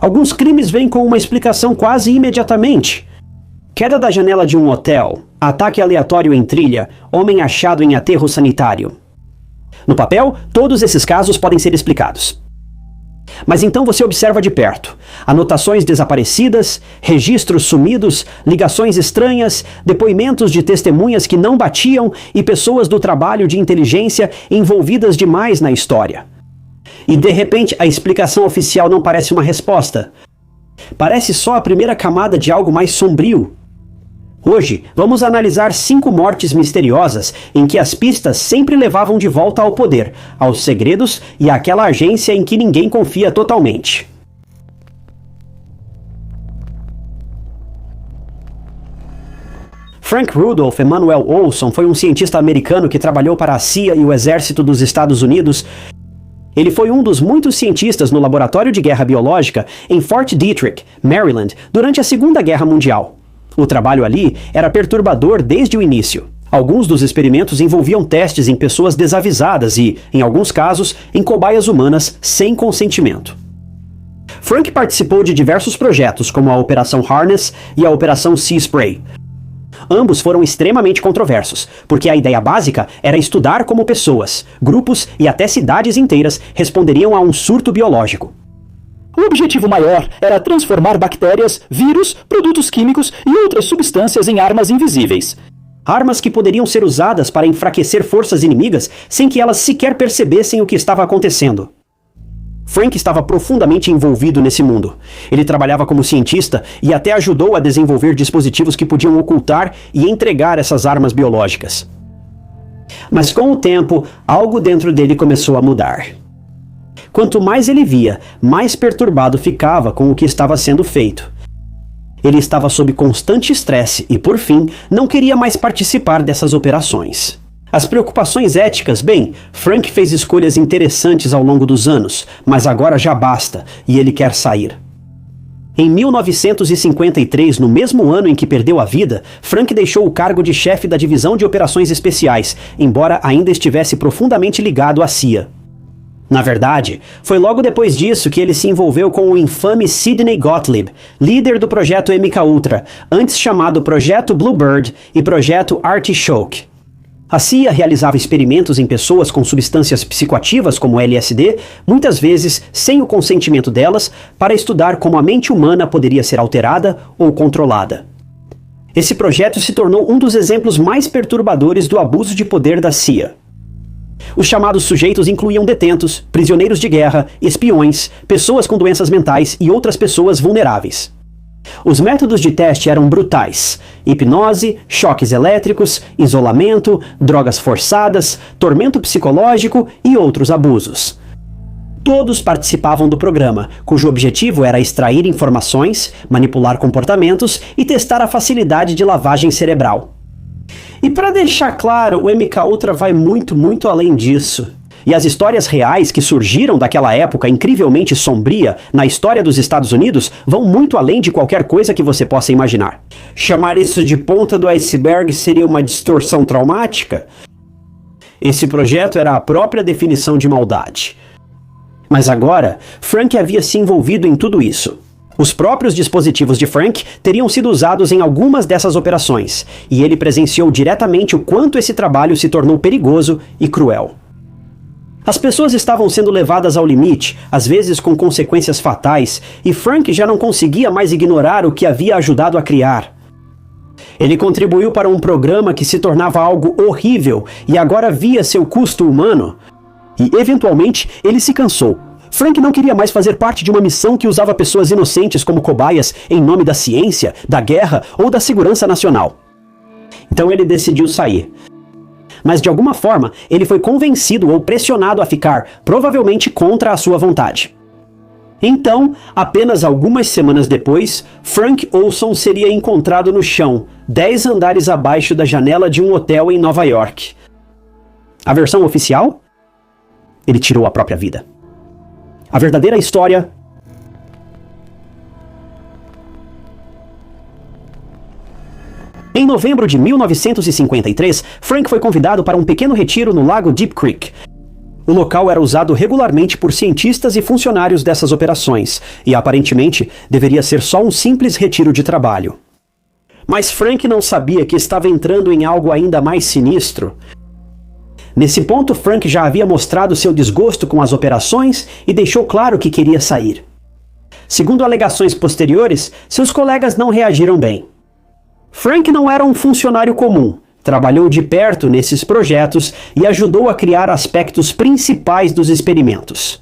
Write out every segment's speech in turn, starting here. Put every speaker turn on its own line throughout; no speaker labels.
Alguns crimes vêm com uma explicação quase imediatamente. Queda da janela de um hotel, ataque aleatório em trilha, homem achado em aterro sanitário. No papel, todos esses casos podem ser explicados. Mas então você observa de perto. Anotações desaparecidas, registros sumidos, ligações estranhas, depoimentos de testemunhas que não batiam e pessoas do trabalho de inteligência envolvidas demais na história. E de repente a explicação oficial não parece uma resposta. Parece só a primeira camada de algo mais sombrio. Hoje, vamos analisar 5 mortes misteriosas em que as pistas sempre levavam de volta ao poder, aos segredos e àquela agência em que ninguém confia totalmente. Frank Rudolph Emanuel Olson foi um cientista americano que trabalhou para a CIA e o Exército dos Estados Unidos. Ele foi um dos muitos cientistas no Laboratório de Guerra Biológica em Fort Detrick, Maryland, durante a Segunda Guerra Mundial. O trabalho ali era perturbador desde o início. Alguns dos experimentos envolviam testes em pessoas desavisadas e, em alguns casos, em cobaias humanas sem consentimento. Frank participou de diversos projetos, como a Operação Harness e a Operação Sea Spray. Ambos foram extremamente controversos, porque a ideia básica era estudar como pessoas, grupos e até cidades inteiras responderiam a um surto biológico. O objetivo maior era transformar bactérias, vírus, produtos químicos e outras substâncias em armas invisíveis. Armas que poderiam ser usadas para enfraquecer forças inimigas sem que elas sequer percebessem o que estava acontecendo. Frank estava profundamente envolvido nesse mundo. Ele trabalhava como cientista e até ajudou a desenvolver dispositivos que podiam ocultar e entregar essas armas biológicas. Mas com o tempo, algo dentro dele começou a mudar. Quanto mais ele via, mais perturbado ficava com o que estava sendo feito. Ele estava sob constante estresse e, por fim, não queria mais participar dessas operações. As preocupações éticas, bem, Frank fez escolhas interessantes ao longo dos anos, mas agora já basta, e ele quer sair. Em 1953, no mesmo ano em que perdeu a vida, Frank deixou o cargo de chefe da Divisão de Operações Especiais, embora ainda estivesse profundamente ligado à CIA. Na verdade, foi logo depois disso que ele se envolveu com o infame Sidney Gottlieb, líder do projeto MKUltra, antes chamado Projeto Bluebird e Projeto Artichoke. A CIA realizava experimentos em pessoas com substâncias psicoativas como LSD, muitas vezes sem o consentimento delas, para estudar como a mente humana poderia ser alterada ou controlada. Esse projeto se tornou um dos exemplos mais perturbadores do abuso de poder da CIA. Os chamados sujeitos incluíam detentos, prisioneiros de guerra, espiões, pessoas com doenças mentais e outras pessoas vulneráveis. Os métodos de teste eram brutais: hipnose, choques elétricos, isolamento, drogas forçadas, tormento psicológico e outros abusos. Todos participavam do programa, cujo objetivo era extrair informações, manipular comportamentos e testar a facilidade de lavagem cerebral. E para deixar claro, o MKUltra vai muito além disso. E as histórias reais que surgiram daquela época incrivelmente sombria na história dos Estados Unidos vão muito além de qualquer coisa que você possa imaginar. Chamar isso de ponta do iceberg seria uma distorção traumática? Esse projeto era a própria definição de maldade. Mas agora, Frank havia se envolvido em tudo isso. Os próprios dispositivos de Frank teriam sido usados em algumas dessas operações, e ele presenciou diretamente o quanto esse trabalho se tornou perigoso e cruel. As pessoas estavam sendo levadas ao limite, às vezes com consequências fatais, e Frank já não conseguia mais ignorar o que havia ajudado a criar. Ele contribuiu para um programa que se tornava algo horrível e agora via seu custo humano. E, eventualmente, ele se cansou. Frank não queria mais fazer parte de uma missão que usava pessoas inocentes como cobaias em nome da ciência, da guerra ou da segurança nacional. Então ele decidiu sair. Mas de alguma forma, ele foi convencido ou pressionado a ficar, provavelmente contra a sua vontade. Então, apenas algumas semanas depois, Frank Olson seria encontrado no chão, 10 andares abaixo da janela de um hotel em Nova York. A versão oficial? Ele tirou a própria vida. A verdadeira história... Em novembro de 1953, Frank foi convidado para um pequeno retiro no lago Deep Creek. O local era usado regularmente por cientistas e funcionários dessas operações, e aparentemente deveria ser só um simples retiro de trabalho. Mas Frank não sabia que estava entrando em algo ainda mais sinistro. Nesse ponto, Frank já havia mostrado seu desgosto com as operações e deixou claro que queria sair. Segundo alegações posteriores, seus colegas não reagiram bem. Frank não era um funcionário comum, trabalhou de perto nesses projetos e ajudou a criar aspectos principais dos experimentos.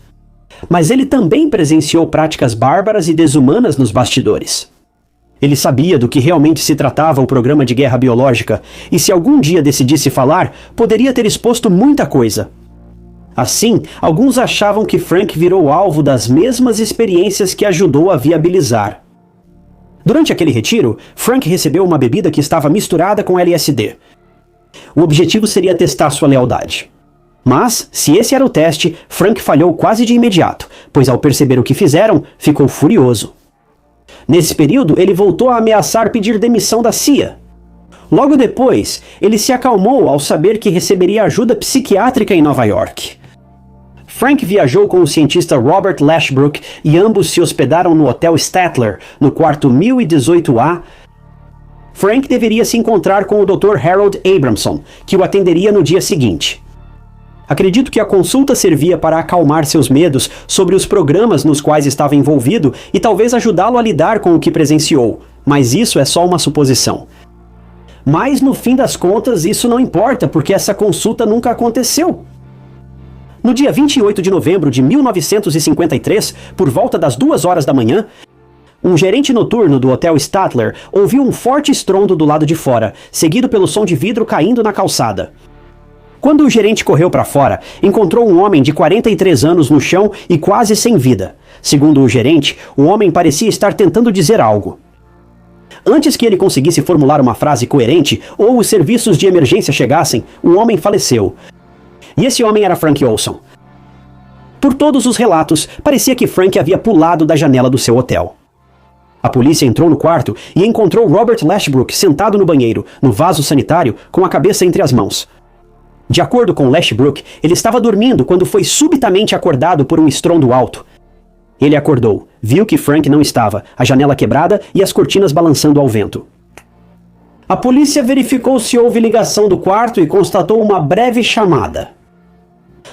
Mas ele também presenciou práticas bárbaras e desumanas nos bastidores. Ele sabia do que realmente se tratava o programa de guerra biológica, e se algum dia decidisse falar, poderia ter exposto muita coisa. Assim, alguns achavam que Frank virou alvo das mesmas experiências que ajudou a viabilizar. Durante aquele retiro, Frank recebeu uma bebida que estava misturada com LSD. O objetivo seria testar sua lealdade. Mas, se esse era o teste, Frank falhou quase de imediato, pois ao perceber o que fizeram, ficou furioso. Nesse período, ele voltou a ameaçar pedir demissão da CIA. Logo depois, ele se acalmou ao saber que receberia ajuda psiquiátrica em Nova York. Frank viajou com o cientista Robert Lashbrook e ambos se hospedaram no Hotel Statler, no quarto 1018A. Frank deveria se encontrar com o Dr. Harold Abramson, que o atenderia no dia seguinte. Acredito que a consulta servia para acalmar seus medos sobre os programas nos quais estava envolvido e talvez ajudá-lo a lidar com o que presenciou, mas isso é só uma suposição. Mas no fim das contas isso não importa, porque essa consulta nunca aconteceu. No dia 28 de novembro de 1953, por volta das 2 horas da manhã, um gerente noturno do Hotel Statler ouviu um forte estrondo do lado de fora, seguido pelo som de vidro caindo na calçada. Quando o gerente correu para fora, encontrou um homem de 43 anos no chão e quase sem vida. Segundo o gerente, o homem parecia estar tentando dizer algo. Antes que ele conseguisse formular uma frase coerente ou os serviços de emergência chegassem, o homem faleceu. E esse homem era Frank Olson. Por todos os relatos, parecia que Frank havia pulado da janela do seu hotel. A polícia entrou no quarto e encontrou Robert Lashbrook sentado no banheiro, no vaso sanitário, com a cabeça entre as mãos. De acordo com Lashbrook, ele estava dormindo quando foi subitamente acordado por um estrondo alto. Ele acordou, viu que Frank não estava, a janela quebrada e as cortinas balançando ao vento. A polícia verificou se houve ligação do quarto e constatou uma breve chamada.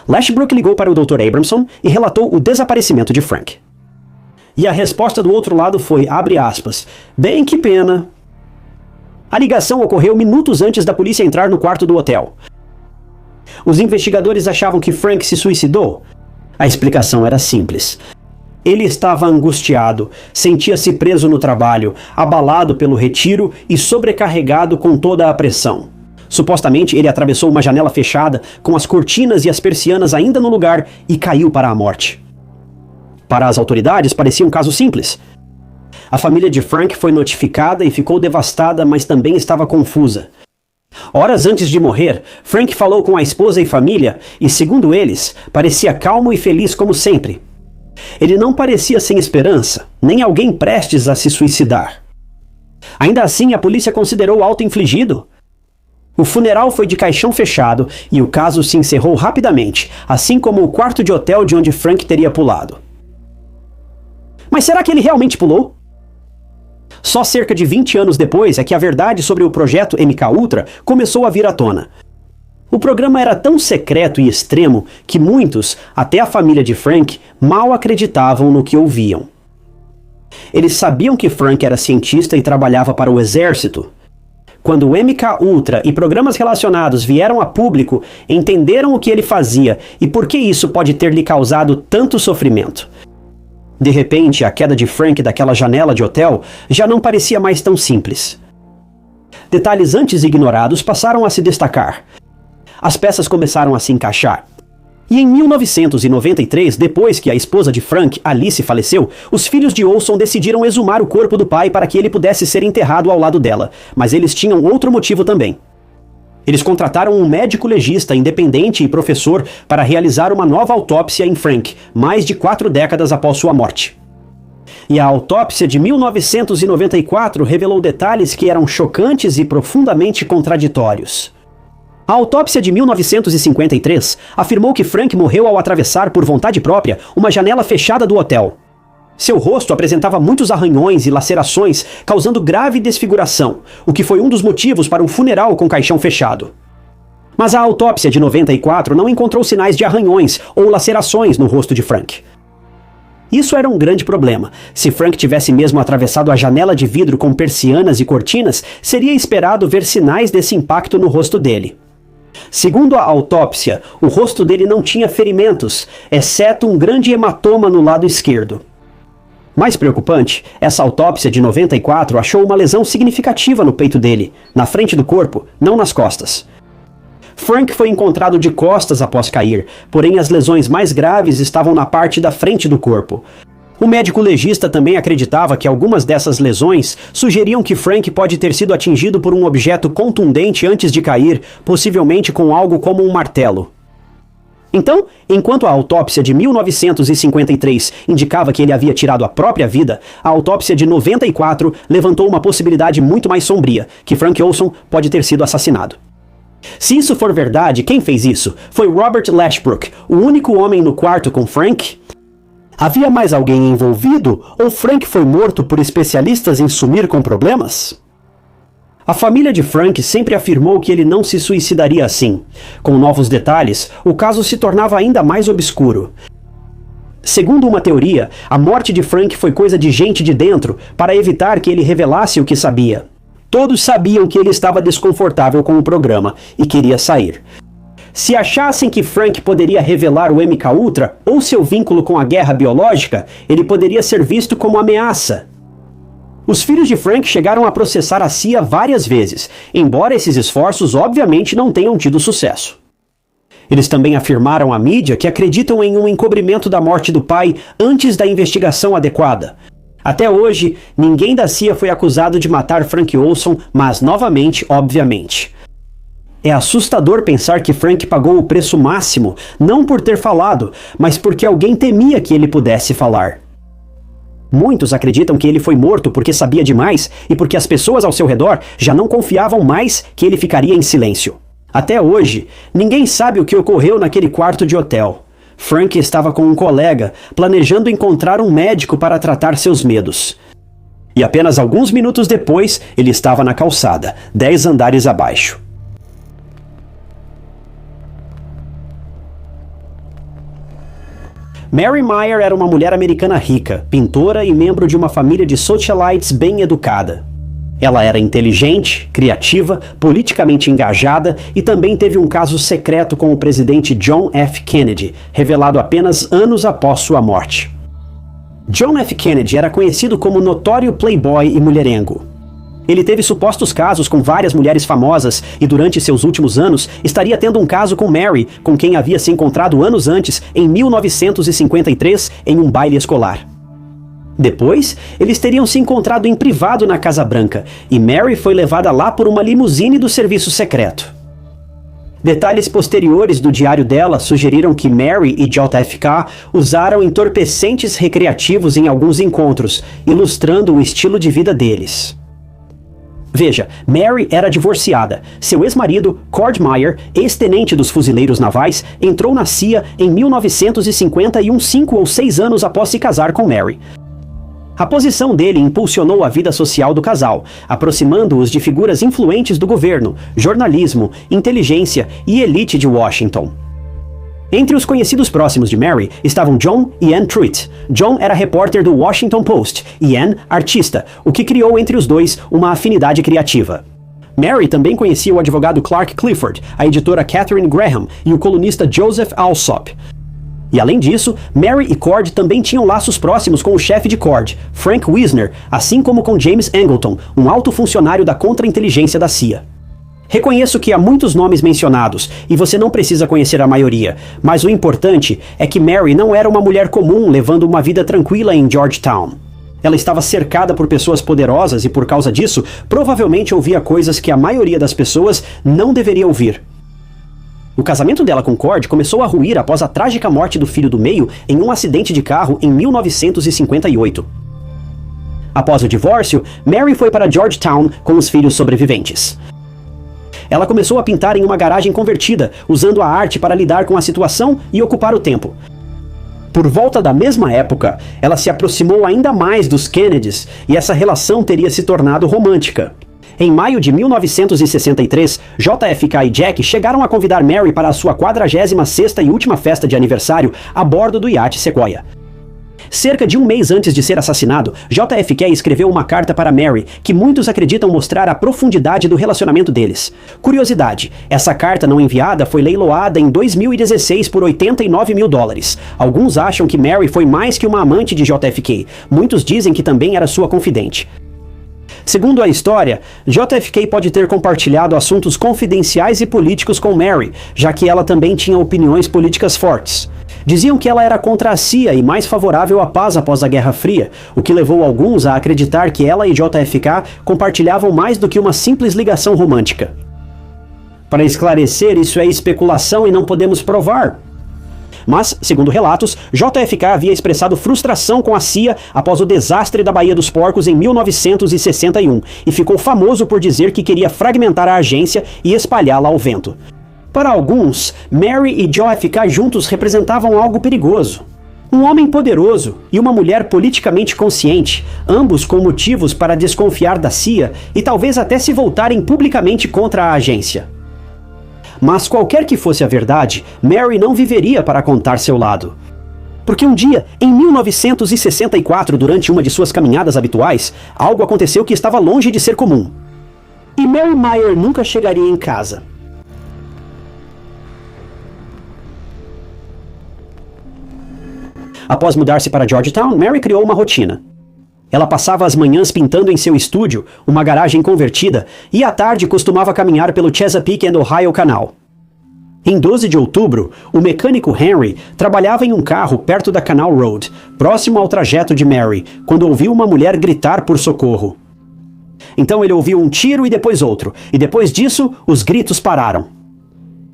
Lashbrook ligou para o Dr. Abramson e relatou o desaparecimento de Frank. E a resposta do outro lado foi, abre aspas, bem que pena. A ligação ocorreu minutos antes da polícia entrar no quarto do hotel. Os investigadores achavam que Frank se suicidou? A explicação era simples. Ele estava angustiado, sentia-se preso no trabalho, abalado pelo retiro e sobrecarregado com toda a pressão. Supostamente ele atravessou uma janela fechada, com as cortinas e as persianas ainda no lugar, e caiu para a morte. Para as autoridades parecia um caso simples. A família de Frank foi notificada e ficou devastada, mas também estava confusa. Horas antes de morrer, Frank falou com a esposa e família e, segundo eles, parecia calmo e feliz como sempre. Ele não parecia sem esperança, nem alguém prestes a se suicidar. Ainda assim, a polícia considerou auto-infligido. O funeral foi de caixão fechado e o caso se encerrou rapidamente, assim como o quarto de hotel de onde Frank teria pulado. Mas será que ele realmente pulou? Só cerca de 20 anos depois é que a verdade sobre o projeto MKUltra começou a vir à tona. O programa era tão secreto e extremo que muitos, até a família de Frank, mal acreditavam no que ouviam. Eles sabiam que Frank era cientista e trabalhava para o exército. Quando o MKUltra e programas relacionados vieram a público, entenderam o que ele fazia e por que isso pode ter lhe causado tanto sofrimento. De repente, a queda de Frank daquela janela de hotel já não parecia mais tão simples. Detalhes antes ignorados passaram a se destacar. As peças começaram a se encaixar. E em 1993, depois que a esposa de Frank, Alice, faleceu, os filhos de Olson decidiram exumar o corpo do pai para que ele pudesse ser enterrado ao lado dela, mas eles tinham outro motivo também. Eles contrataram um médico legista independente e professor para realizar uma nova autópsia em Frank, mais de 4 décadas após sua morte. E a autópsia de 1994 revelou detalhes que eram chocantes e profundamente contraditórios. A autópsia de 1953 afirmou que Frank morreu ao atravessar por vontade própria uma janela fechada do hotel. Seu rosto apresentava muitos arranhões e lacerações, causando grave desfiguração, o que foi um dos motivos para um funeral com caixão fechado. Mas a autópsia de 94 não encontrou sinais de arranhões ou lacerações no rosto de Frank. Isso era um grande problema. Se Frank tivesse mesmo atravessado a janela de vidro com persianas e cortinas, seria esperado ver sinais desse impacto no rosto dele. Segundo a autópsia, o rosto dele não tinha ferimentos, exceto um grande hematoma no lado esquerdo. Mais preocupante, essa autópsia de 94 achou uma lesão significativa no peito dele, na frente do corpo, não nas costas. Frank foi encontrado de costas após cair, porém as lesões mais graves estavam na parte da frente do corpo. O médico legista também acreditava que algumas dessas lesões sugeriam que Frank pode ter sido atingido por um objeto contundente antes de cair, possivelmente com algo como um martelo. Então, enquanto a autópsia de 1953 indicava que ele havia tirado a própria vida, a autópsia de 94 levantou uma possibilidade muito mais sombria, que Frank Olson pode ter sido assassinado. Se isso for verdade, quem fez isso? Foi Robert Lashbrook, o único homem no quarto com Frank? Havia mais alguém envolvido, ou Frank foi morto por especialistas em sumir com problemas? A família de Frank sempre afirmou que ele não se suicidaria assim. Com novos detalhes, o caso se tornava ainda mais obscuro. Segundo uma teoria, a morte de Frank foi coisa de gente de dentro, para evitar que ele revelasse o que sabia. Todos sabiam que ele estava desconfortável com o programa e queria sair. Se achassem que Frank poderia revelar o MKUltra ou seu vínculo com a guerra biológica, ele poderia ser visto como ameaça. Os filhos de Frank chegaram a processar a CIA várias vezes, embora esses esforços obviamente não tenham tido sucesso. Eles também afirmaram à mídia que acreditam em um encobrimento da morte do pai antes da investigação adequada. Até hoje, ninguém da CIA foi acusado de matar Frank Olson, mas novamente, obviamente. É assustador pensar que Frank pagou o preço máximo, não por ter falado, mas porque alguém temia que ele pudesse falar. Muitos acreditam que ele foi morto porque sabia demais e porque as pessoas ao seu redor já não confiavam mais que ele ficaria em silêncio. Até hoje, ninguém sabe o que ocorreu naquele quarto de hotel. Frank estava com um colega, planejando encontrar um médico para tratar seus medos. E apenas alguns minutos depois, ele estava na calçada, 10 andares abaixo. Mary Meyer era uma mulher americana rica, pintora e membro de uma família de socialites bem educada. Ela era inteligente, criativa, politicamente engajada e também teve um caso secreto com o presidente John F. Kennedy, revelado apenas anos após sua morte. John F. Kennedy era conhecido como notório playboy e mulherengo. Ele teve supostos casos com várias mulheres famosas e durante seus últimos anos estaria tendo um caso com Mary, com quem havia se encontrado anos antes, em 1953, em um baile escolar. Depois, eles teriam se encontrado em privado na Casa Branca, e Mary foi levada lá por uma limusine do serviço secreto. Detalhes posteriores do diário dela sugeriram que Mary e JFK usaram entorpecentes recreativos em alguns encontros, ilustrando o estilo de vida deles. Veja, Mary era divorciada. Seu ex-marido, Cord Meyer, ex-tenente dos fuzileiros navais, entrou na CIA em 1951, 5 ou 6 anos após se casar com Mary. A posição dele impulsionou a vida social do casal, aproximando-os de figuras influentes do governo, jornalismo, inteligência e elite de Washington. Entre os conhecidos próximos de Mary estavam John e Ann Truitt. John era repórter do Washington Post e Ann, artista, o que criou entre os dois uma afinidade criativa. Mary também conhecia o advogado Clark Clifford, a editora Katharine Graham e o colunista Joseph Alsop. E além disso, Mary e Cord também tinham laços próximos com o chefe de Cord, Frank Wisner, assim como com James Angleton, um alto funcionário da contra-inteligência da CIA. Reconheço que há muitos nomes mencionados, e você não precisa conhecer a maioria, mas o importante é que Mary não era uma mulher comum levando uma vida tranquila em Georgetown. Ela estava cercada por pessoas poderosas e, por causa disso, provavelmente ouvia coisas que a maioria das pessoas não deveria ouvir. O casamento dela com Cord começou a ruir após a trágica morte do filho do meio em um acidente de carro em 1958. Após o divórcio, Mary foi para Georgetown com os filhos sobreviventes. ela começou a pintar em uma garagem convertida, usando a arte para lidar com a situação e ocupar o tempo. Por volta da mesma época, ela se aproximou ainda mais dos Kennedys e essa relação teria se tornado romântica. Em maio de 1963, JFK e Jack chegaram a convidar Mary para a sua 46ª e última festa de aniversário a bordo do iate Sequoia. Cerca de um mês antes de ser assassinado, JFK escreveu uma carta para Mary, que muitos acreditam mostrar a profundidade do relacionamento deles. Curiosidade, essa carta não enviada foi leiloada em 2016 por $89 mil. Alguns acham que Mary foi mais que uma amante de JFK, muitos dizem que também era sua confidente. Segundo a história, JFK pode ter compartilhado assuntos confidenciais e políticos com Mary, já que ela também tinha opiniões políticas fortes. Diziam que ela era contra a CIA e mais favorável à paz após a Guerra Fria, o que levou alguns a acreditar que ela e JFK compartilhavam mais do que uma simples ligação romântica. Para esclarecer, isso é especulação e não podemos provar. Mas, segundo relatos, JFK havia expressado frustração com a CIA após o desastre da Baía dos Porcos em 1961 e ficou famoso por dizer que queria fragmentar a agência e espalhá-la ao vento. Para alguns, Mary e JFK juntos representavam algo perigoso. Um homem poderoso e uma mulher politicamente consciente, ambos com motivos para desconfiar da CIA e talvez até se voltarem publicamente contra a agência. Mas qualquer que fosse a verdade, Mary não viveria para contar seu lado. Porque um dia, em 1964, durante uma de suas caminhadas habituais, algo aconteceu que estava longe de ser comum. E Mary Meyer nunca chegaria em casa. Após mudar-se para Georgetown, Mary criou uma rotina. Ela passava as manhãs pintando em seu estúdio, uma garagem convertida, e à tarde costumava caminhar pelo Chesapeake and Ohio Canal. Em 12 de outubro, o mecânico Henry trabalhava em um carro perto da Canal Road, próximo ao trajeto de Mary, quando ouviu uma mulher gritar por socorro. Então ele ouviu um tiro e depois outro, e depois disso, os gritos pararam.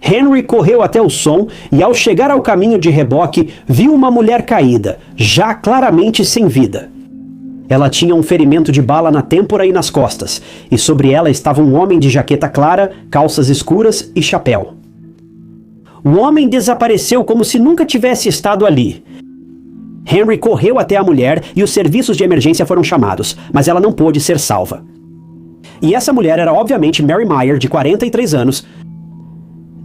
Henry correu até o som e, ao chegar ao caminho de reboque, viu uma mulher caída, já claramente sem vida. Ela tinha um ferimento de bala na têmpora e nas costas, e sobre ela estava um homem de jaqueta clara, calças escuras e chapéu. O homem desapareceu como se nunca tivesse estado ali. Henry correu até a mulher e os serviços de emergência foram chamados, mas ela não pôde ser salva. E essa mulher era obviamente Mary Meyer, de 43 anos.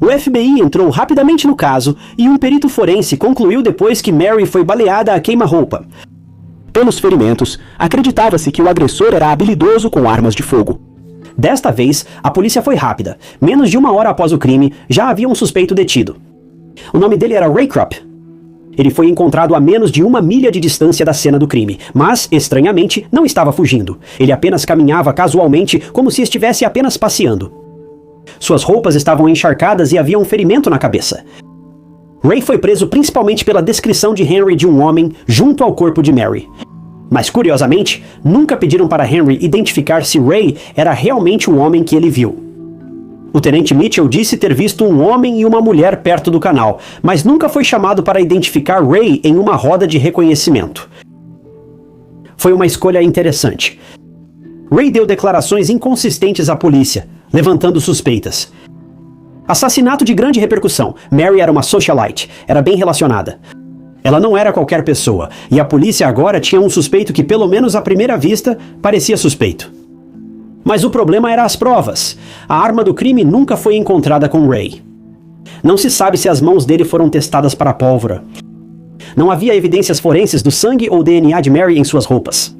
O FBI entrou rapidamente no caso e um perito forense concluiu depois que Mary foi baleada a queima-roupa. Pelos ferimentos, acreditava-se que o agressor era habilidoso com armas de fogo. Desta vez, a polícia foi rápida. Menos de uma hora após o crime, já havia um suspeito detido. O nome dele era Ray Krupp. Ele foi encontrado a menos de 1 milha de distância da cena do crime, mas, estranhamente, não estava fugindo. Ele apenas caminhava casualmente, como se estivesse apenas passeando. Suas roupas estavam encharcadas e havia um ferimento na cabeça. Ray foi preso principalmente pela descrição de Henry de um homem junto ao corpo de Mary. Mas, curiosamente, nunca pediram para Henry identificar se Ray era realmente o homem que ele viu. O tenente Mitchell disse ter visto um homem e uma mulher perto do canal, mas nunca foi chamado para identificar Ray em uma roda de reconhecimento. Foi uma escolha interessante. Ray deu declarações inconsistentes à polícia, levantando suspeitas. Assassinato de grande repercussão. Mary era uma socialite, era bem relacionada. Ela não era qualquer pessoa, e a polícia agora tinha um suspeito que, pelo menos à primeira vista, parecia suspeito. Mas o problema era as provas. A arma do crime nunca foi encontrada com Ray. Não se sabe se as mãos dele foram testadas para pólvora. Não havia evidências forenses do sangue ou DNA de Mary em suas roupas.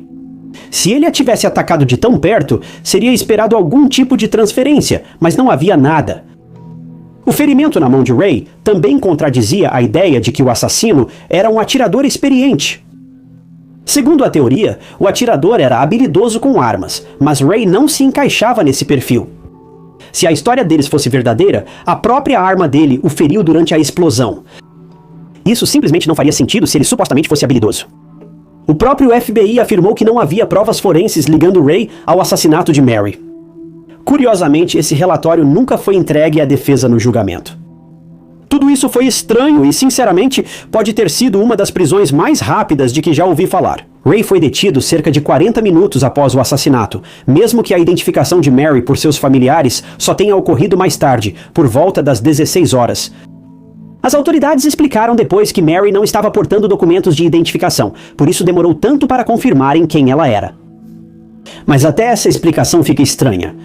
Se ele a tivesse atacado de tão perto, seria esperado algum tipo de transferência, mas não havia nada. O ferimento na mão de Ray também contradizia a ideia de que o assassino era um atirador experiente. Segundo a teoria, o atirador era habilidoso com armas, mas Ray não se encaixava nesse perfil. Se a história deles fosse verdadeira, a própria arma dele o feriu durante a explosão. Isso simplesmente não faria sentido se ele supostamente fosse habilidoso. O próprio FBI afirmou que não havia provas forenses ligando Ray ao assassinato de Mary. Curiosamente, esse relatório nunca foi entregue à defesa no julgamento. Tudo Tudo isso foi estranho e, sinceramente, pode ter sido uma das prisões mais rápidas de que já ouvi falar. Ray foi detido cerca de 40 minutos após o assassinato, mesmo que a identificação de Mary por seus familiares só tenha ocorrido mais tarde, por volta das 16 horas. As autoridades explicaram depois que Mary não estava portando documentos de identificação, por isso demorou tanto para confirmarem quem ela era. Mas até essa explicação fica estranha.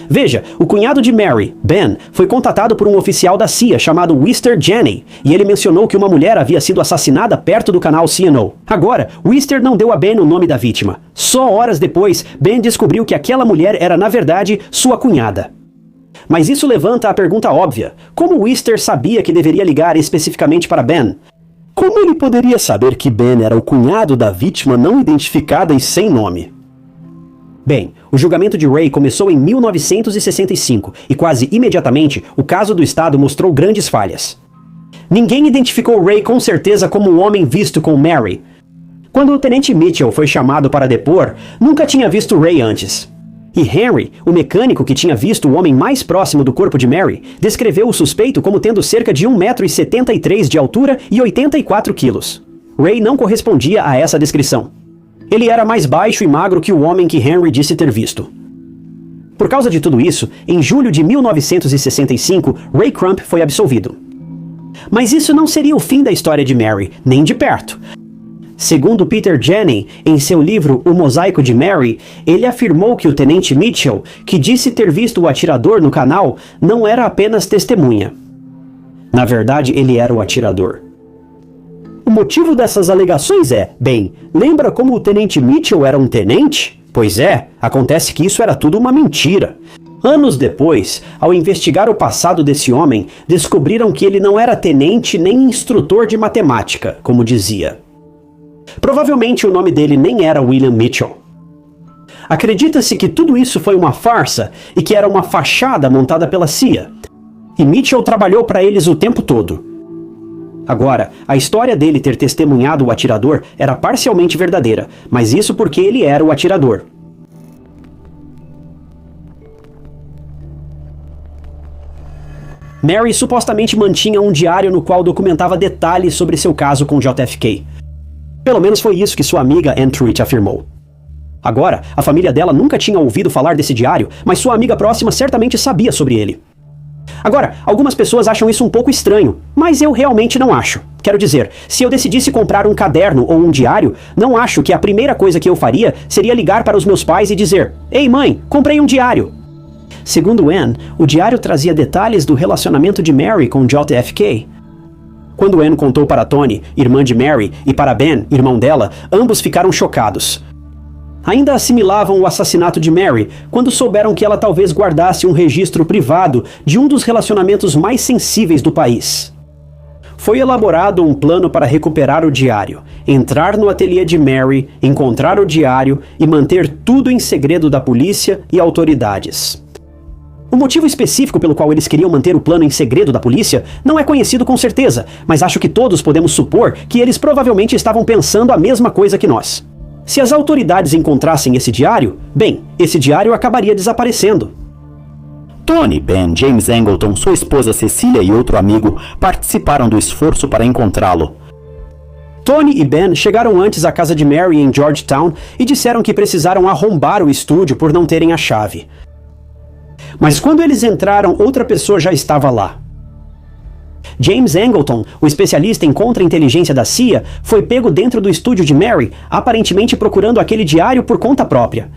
Veja, o cunhado de Mary, Ben, foi contatado por um oficial da CIA chamado Wister Janney, e ele mencionou que uma mulher havia sido assassinada perto do canal CNO. Agora, Wister não deu a Ben o nome da vítima. Só horas depois, Ben descobriu que aquela mulher era, na verdade, sua cunhada. Mas isso levanta a pergunta óbvia: como Wister sabia que deveria ligar especificamente para Ben? Como ele poderia saber que Ben era o cunhado da vítima não identificada e sem nome? Bem, o julgamento de Ray começou em 1965 e quase imediatamente o caso do estado mostrou grandes falhas. Ninguém identificou Ray com certeza como o homem visto com Mary. Quando o tenente Mitchell foi chamado para depor, nunca tinha visto Ray antes. E Henry, o mecânico que tinha visto o homem mais próximo do corpo de Mary, descreveu o suspeito como tendo cerca de 1,73 m de altura e 84 quilos. Ray não correspondia a essa descrição. Ele era mais baixo e magro que o homem que Henry disse ter visto. Por causa de tudo isso, em julho de 1965, Ray Crump foi absolvido. Mas isso não seria o fim da história de Mary, nem de perto. Segundo Peter Janney, em seu livro O Mosaico de Mary, ele afirmou que o tenente Mitchell, que disse ter visto o atirador no canal, não era apenas testemunha. Na verdade, ele era o atirador. O motivo dessas alegações é, bem, lembra como o tenente Mitchell era um tenente? Pois é, acontece que isso era tudo uma mentira. Anos depois, ao investigar o passado desse homem, descobriram que ele não era tenente nem instrutor de matemática, como dizia. Provavelmente o nome dele nem era William Mitchell. Acredita-se que tudo isso foi uma farsa e que era uma fachada montada pela CIA. E Mitchell trabalhou para eles o tempo todo. Agora, a história dele ter testemunhado o atirador era parcialmente verdadeira, mas isso porque ele era o atirador. Mary supostamente mantinha um diário no qual documentava detalhes sobre seu caso com JFK. Pelo menos foi isso que sua amiga Ann Truitt afirmou. Agora, a família dela nunca tinha ouvido falar desse diário, mas sua amiga próxima certamente sabia sobre ele. Agora, algumas pessoas acham isso um pouco estranho, mas eu realmente não acho. Quero dizer, se eu decidisse comprar um caderno ou um diário, não acho que a primeira coisa que eu faria seria ligar para os meus pais e dizer: "Ei mãe, comprei um diário." Segundo Ann, o diário trazia detalhes do relacionamento de Mary com JFK. Quando Ann contou para Toni, irmã de Mary, e para Ben, irmão dela, ambos ficaram chocados. Ainda assimilavam o assassinato de Mary quando souberam que ela talvez guardasse um registro privado de um dos relacionamentos mais sensíveis do país. Foi elaborado um plano para recuperar o diário, entrar no ateliê de Mary, encontrar o diário e manter tudo em segredo da polícia e autoridades. O motivo específico pelo qual eles queriam manter o plano em segredo da polícia não é conhecido com certeza, mas acho que todos podemos supor que eles provavelmente estavam pensando a mesma coisa que nós. Se as autoridades encontrassem esse diário, bem, esse diário acabaria desaparecendo.
Toni, Ben, James Angleton, sua esposa Cecília e outro amigo participaram do esforço para encontrá-lo.
Toni e Ben chegaram antes à casa de Mary em Georgetown e disseram que precisaram arrombar o estúdio por não terem a chave. Mas quando eles entraram, outra pessoa já estava lá. James Angleton, o especialista em contra-inteligência da CIA, foi pego dentro do estúdio de Mary, aparentemente procurando aquele diário por conta própria.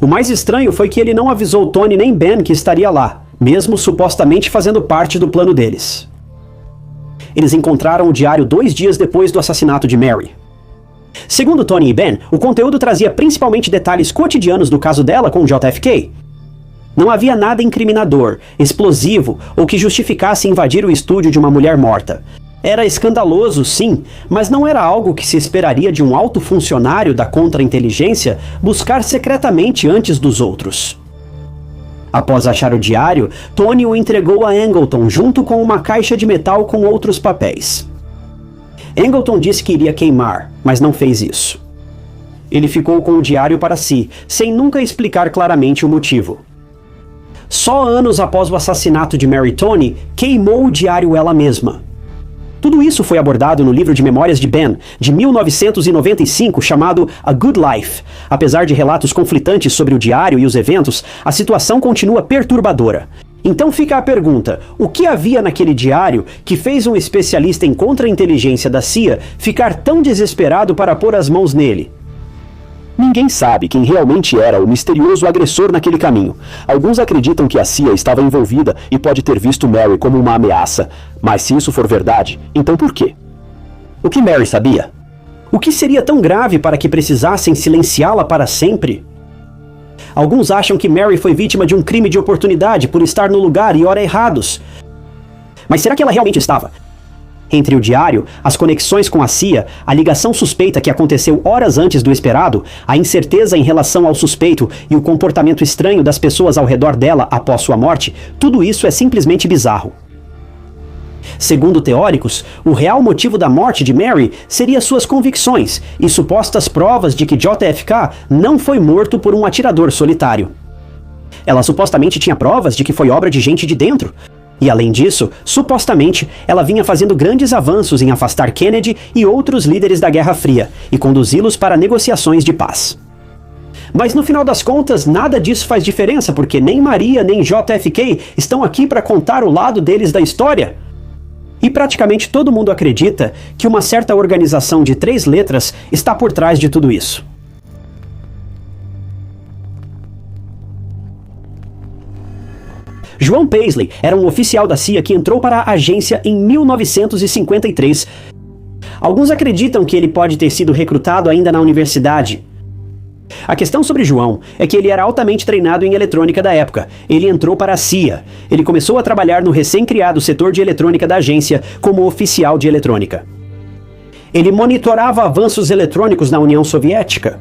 O mais estranho foi que ele não avisou Toni nem Ben que estaria lá, mesmo supostamente fazendo parte do plano deles. Eles encontraram o diário 2 dias depois do assassinato de Mary. Segundo Toni e Ben, o conteúdo trazia principalmente detalhes cotidianos do caso dela com JFK. Não havia nada incriminador, explosivo ou que justificasse invadir o estúdio de uma mulher morta. Era escandaloso, sim, mas não era algo que se esperaria de um alto funcionário da contra-inteligência buscar secretamente antes dos outros. Após achar o diário, Toni o entregou a Angleton junto com uma caixa de metal com outros papéis. Angleton disse que iria queimar, mas não fez isso. Ele ficou com o diário para si, sem nunca explicar claramente o motivo. só anos após o assassinato de Mary Tony, queimou o diário ela mesma. Tudo isso foi abordado no livro de memórias de Ben, de 1995, chamado A Good Life. Apesar de relatos conflitantes sobre o diário e os eventos, a situação continua perturbadora. Então fica a pergunta: o que havia naquele diário que fez um especialista em contra-inteligência da CIA ficar tão desesperado para pôr as mãos nele?
Ninguém sabe quem realmente era o misterioso agressor naquele caminho. Alguns acreditam que a CIA estava envolvida e pode ter visto Mary como uma ameaça. Mas se isso for verdade, então por quê?
O que Mary sabia? O que seria tão grave para que precisassem silenciá-la para sempre? Alguns acham que Mary foi vítima de um crime de oportunidade por estar no lugar e hora errados. Mas será que ela realmente estava? Entre o diário, as conexões com a CIA, a ligação suspeita que aconteceu horas antes do esperado, a incerteza em relação ao suspeito e o comportamento estranho das pessoas ao redor dela após sua morte, tudo isso é simplesmente bizarro. Segundo teóricos, o real motivo da morte de Mary seria suas convicções e supostas provas de que JFK não foi morto por um atirador solitário. Ela supostamente tinha provas de que foi obra de gente de dentro. E além disso, supostamente, ela vinha fazendo grandes avanços em afastar Kennedy e outros líderes da Guerra Fria e conduzi-los para negociações de paz. Mas no final das contas, nada disso faz diferença, porque nem Maria nem JFK estão aqui para contar o lado deles da história. E praticamente todo mundo acredita que uma certa organização de 3 letras está por trás de tudo isso. João Paisley era um oficial da CIA que entrou para a agência em 1953. Alguns acreditam que ele pode ter sido recrutado ainda na universidade. A questão sobre João é que ele era altamente treinado em eletrônica da época. Ele entrou para a CIA. Ele começou a trabalhar no recém-criado setor de eletrônica da agência como oficial de eletrônica. Ele monitorava avanços eletrônicos na União Soviética.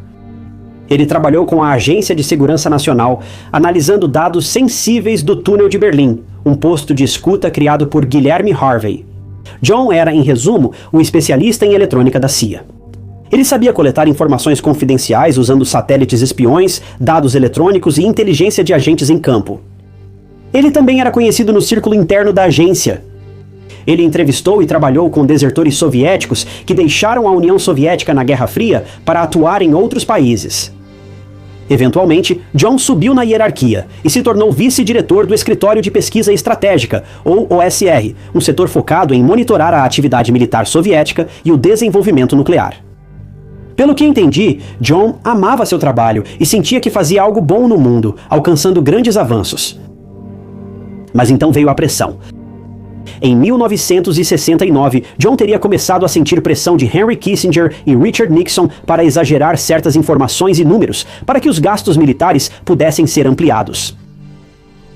Ele trabalhou com a Agência de Segurança Nacional, analisando dados sensíveis do túnel de Berlim, um posto de escuta criado por Guilherme Harvey. John era, em resumo, um especialista em eletrônica da CIA. Ele sabia coletar informações confidenciais usando satélites espiões, dados eletrônicos e inteligência de agentes em campo. Ele também era conhecido no círculo interno da agência. Ele entrevistou e trabalhou com desertores soviéticos que deixaram a União Soviética na Guerra Fria para atuar em outros países. Eventualmente, John subiu na hierarquia e se tornou vice-diretor do Escritório de Pesquisa Estratégica, ou OSR, um setor focado em monitorar a atividade militar soviética e o desenvolvimento nuclear. Pelo que entendi, John amava seu trabalho e sentia que fazia algo bom no mundo, alcançando grandes avanços. Mas então veio a pressão. Em 1969, John teria começado a sentir pressão de Henry Kissinger e Richard Nixon para exagerar certas informações e números para que os gastos militares pudessem ser ampliados.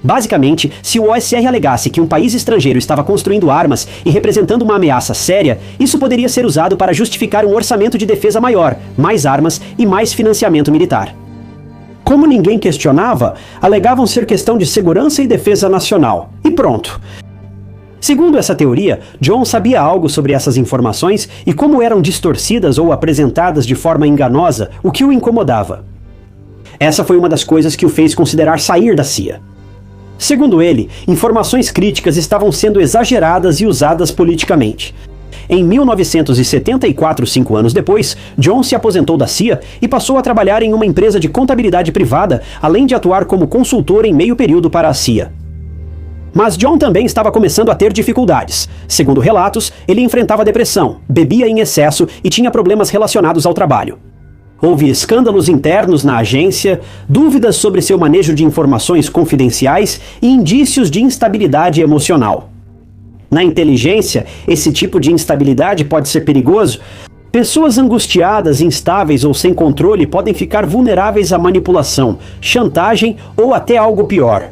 Basicamente, se o OSR alegasse que um país estrangeiro estava construindo armas e representando uma ameaça séria, isso poderia ser usado para justificar um orçamento de defesa maior, mais armas e mais financiamento militar. Como ninguém questionava, alegavam ser questão de segurança e defesa nacional. E pronto. Segundo essa teoria, John sabia algo sobre essas informações e como eram distorcidas ou apresentadas de forma enganosa, o que o incomodava. Essa foi uma das coisas que o fez considerar sair da CIA. Segundo ele, informações críticas estavam sendo exageradas e usadas politicamente. Em 1974, 5 anos depois, John se aposentou da CIA e passou a trabalhar em uma empresa de contabilidade privada, além de atuar como consultor em meio período para a CIA. Mas John também estava começando a ter dificuldades. Segundo relatos, ele enfrentava depressão, bebia em excesso e tinha problemas relacionados ao trabalho. Houve escândalos internos na agência, dúvidas sobre seu manejo de informações confidenciais e indícios de instabilidade emocional. Na inteligência, esse tipo de instabilidade pode ser perigoso. Pessoas angustiadas, instáveis ou sem controle podem ficar vulneráveis à manipulação, chantagem ou até algo pior.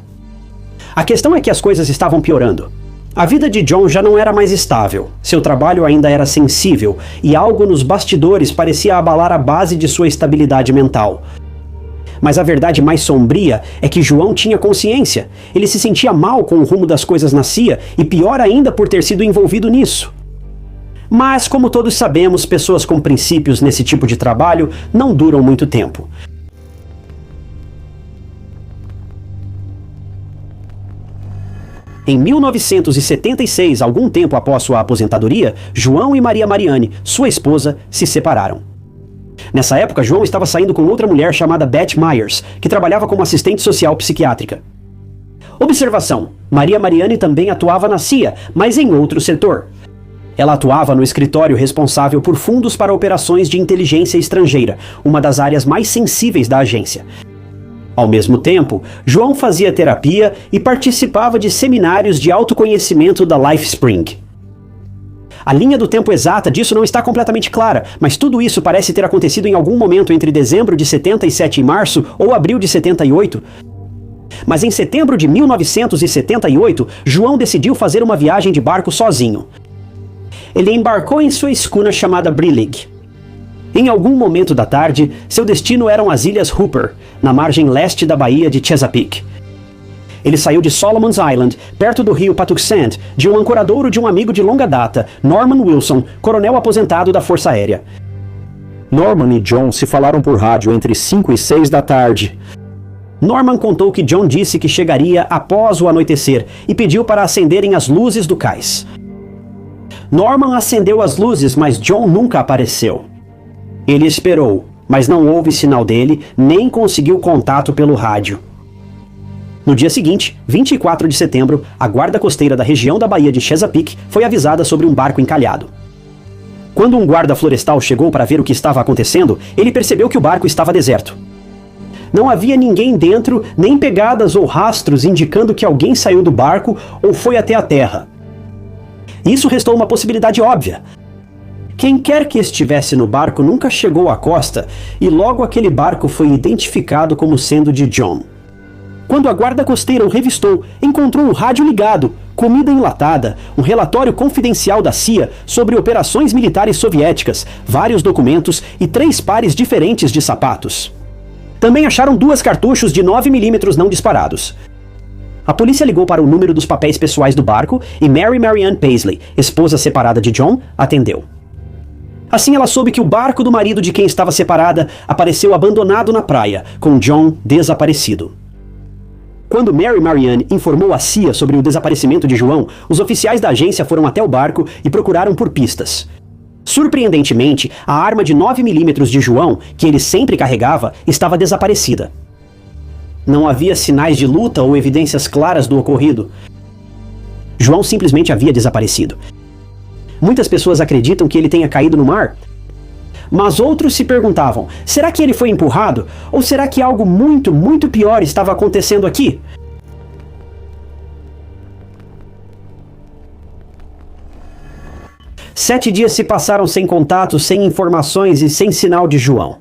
A questão é que as coisas estavam piorando. A vida de John já não era mais estável, seu trabalho ainda era sensível e algo nos bastidores parecia abalar a base de sua estabilidade mental. Mas a verdade mais sombria é que João tinha consciência. Ele se sentia mal com o rumo das coisas na CIA e pior ainda por ter sido envolvido nisso. Mas, como todos sabemos, pessoas com princípios nesse tipo de trabalho não duram muito tempo. Em 1976, algum tempo após sua aposentadoria, João e Maria Mariane, sua esposa, se separaram. Nessa época, João estava saindo com outra mulher chamada Beth Myers, que trabalhava como assistente social psiquiátrica. Observação: Maria Mariane também atuava na CIA, mas em outro setor. Ela atuava no escritório responsável por fundos para operações de inteligência estrangeira, uma das áreas mais sensíveis da agência. Ao mesmo tempo, João fazia terapia e participava de seminários de autoconhecimento da LifeSpring. A linha do tempo exata disso não está completamente clara, mas tudo isso parece ter acontecido em algum momento entre dezembro de 77 e março ou abril de 78. Mas em setembro de 1978, João decidiu fazer uma viagem de barco sozinho. Ele embarcou em sua escuna chamada Brillig. Em algum momento da tarde, seu destino eram as Ilhas Hooper, na margem leste da Baía de Chesapeake. Ele saiu de Solomon's Island, perto do rio Patuxent, de um ancoradouro de um amigo de longa data, Norman Wilson, coronel aposentado da Força Aérea.
Norman e John se falaram por rádio entre 5 e 6 da tarde.
Norman contou que John disse que chegaria após o anoitecer e pediu para acenderem as luzes do cais. Norman acendeu as luzes, mas John nunca apareceu. Ele esperou, mas não houve sinal dele, nem conseguiu contato pelo rádio. No dia seguinte, 24 de setembro, a guarda costeira da região da Baía de Chesapeake foi avisada sobre um barco encalhado. Quando um guarda florestal chegou para ver o que estava acontecendo, ele percebeu que o barco estava deserto. Não havia ninguém dentro, nem pegadas ou rastros indicando que alguém saiu do barco ou foi até a terra. Isso restou uma possibilidade óbvia. Quem quer que estivesse no barco nunca chegou à costa e logo aquele barco foi identificado como sendo de John. Quando a guarda costeira o revistou, encontrou o rádio ligado, comida enlatada, um relatório confidencial da CIA sobre operações militares soviéticas, vários documentos e 3 pares diferentes de sapatos. Também acharam 2 cartuchos de 9mm não disparados. A polícia ligou para o número dos papéis pessoais do barco e Mary Marianne Paisley, esposa separada de John, atendeu. Assim ela soube que o barco do marido de quem estava separada apareceu abandonado na praia, com John desaparecido. Quando Mary Marianne informou a CIA sobre o desaparecimento de João, os oficiais da agência foram até o barco e procuraram por pistas. Surpreendentemente, a arma de 9mm de João, que ele sempre carregava, estava desaparecida. Não havia sinais de luta ou evidências claras do ocorrido. João simplesmente havia desaparecido. Muitas pessoas acreditam que ele tenha caído no mar. Mas outros se perguntavam, será que ele foi empurrado? Ou será que algo muito, muito pior estava acontecendo aqui? Sete dias se passaram sem contato, sem informações e sem sinal de João.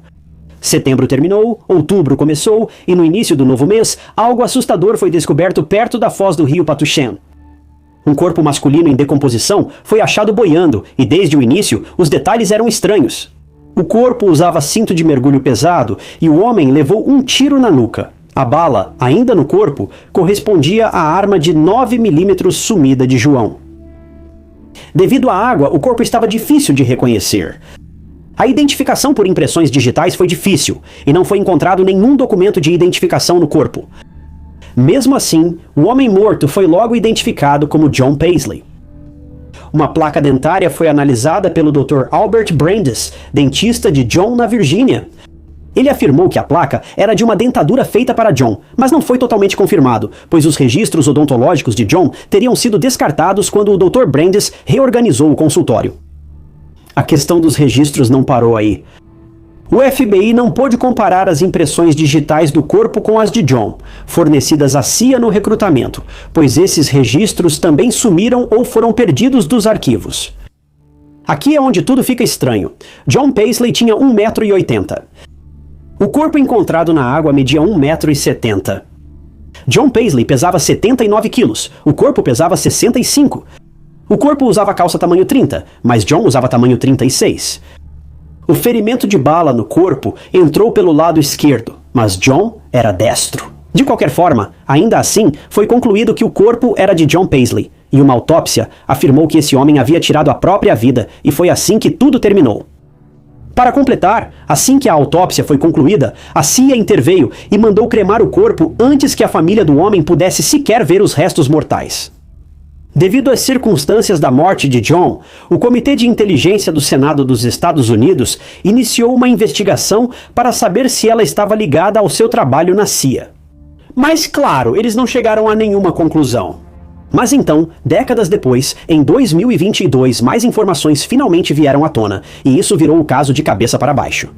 Setembro terminou, outubro começou e no início do novo mês, algo assustador foi descoberto perto da foz do rio Patuxent. Um corpo masculino em decomposição foi achado boiando e desde o início os detalhes eram estranhos. O corpo usava cinto de mergulho pesado e o homem levou um tiro na nuca. A bala, ainda no corpo, correspondia à arma de 9mm sumida de João. Devido à água, o corpo estava difícil de reconhecer. A identificação por impressões digitais foi difícil e não foi encontrado nenhum documento de identificação no corpo. Mesmo assim, o homem morto foi logo identificado como John Paisley. Uma placa dentária foi analisada pelo Dr. Albert Brandes, dentista de John na Virgínia. Ele afirmou que a placa era de uma dentadura feita para John, mas não foi totalmente confirmado, pois os registros odontológicos de John teriam sido descartados quando o Dr. Brandes reorganizou o consultório. A questão dos registros não parou aí. O FBI não pôde comparar as impressões digitais do corpo com as de John, fornecidas à CIA no recrutamento, pois esses registros também sumiram ou foram perdidos dos arquivos. Aqui é onde tudo fica estranho. John Paisley tinha 1,80 m. O corpo encontrado na água media 1,70 m. John Paisley pesava 79 quilos, o corpo pesava 65. O corpo usava calça tamanho 30, mas John usava tamanho 36. O ferimento de bala no corpo entrou pelo lado esquerdo, mas John era destro. De qualquer forma, ainda assim, foi concluído que o corpo era de John Paisley, e uma autópsia afirmou que esse homem havia tirado a própria vida, e foi assim que tudo terminou. Para completar, assim que a autópsia foi concluída, a CIA interveio e mandou cremar o corpo antes que a família do homem pudesse sequer ver os restos mortais. Devido às circunstâncias da morte de John, o Comitê de Inteligência do Senado dos Estados Unidos iniciou uma investigação para saber se ela estava ligada ao seu trabalho na CIA. Mas claro, eles não chegaram a nenhuma conclusão. Mas então, décadas depois, em 2022, mais informações finalmente vieram à tona, e isso virou o caso de cabeça para baixo.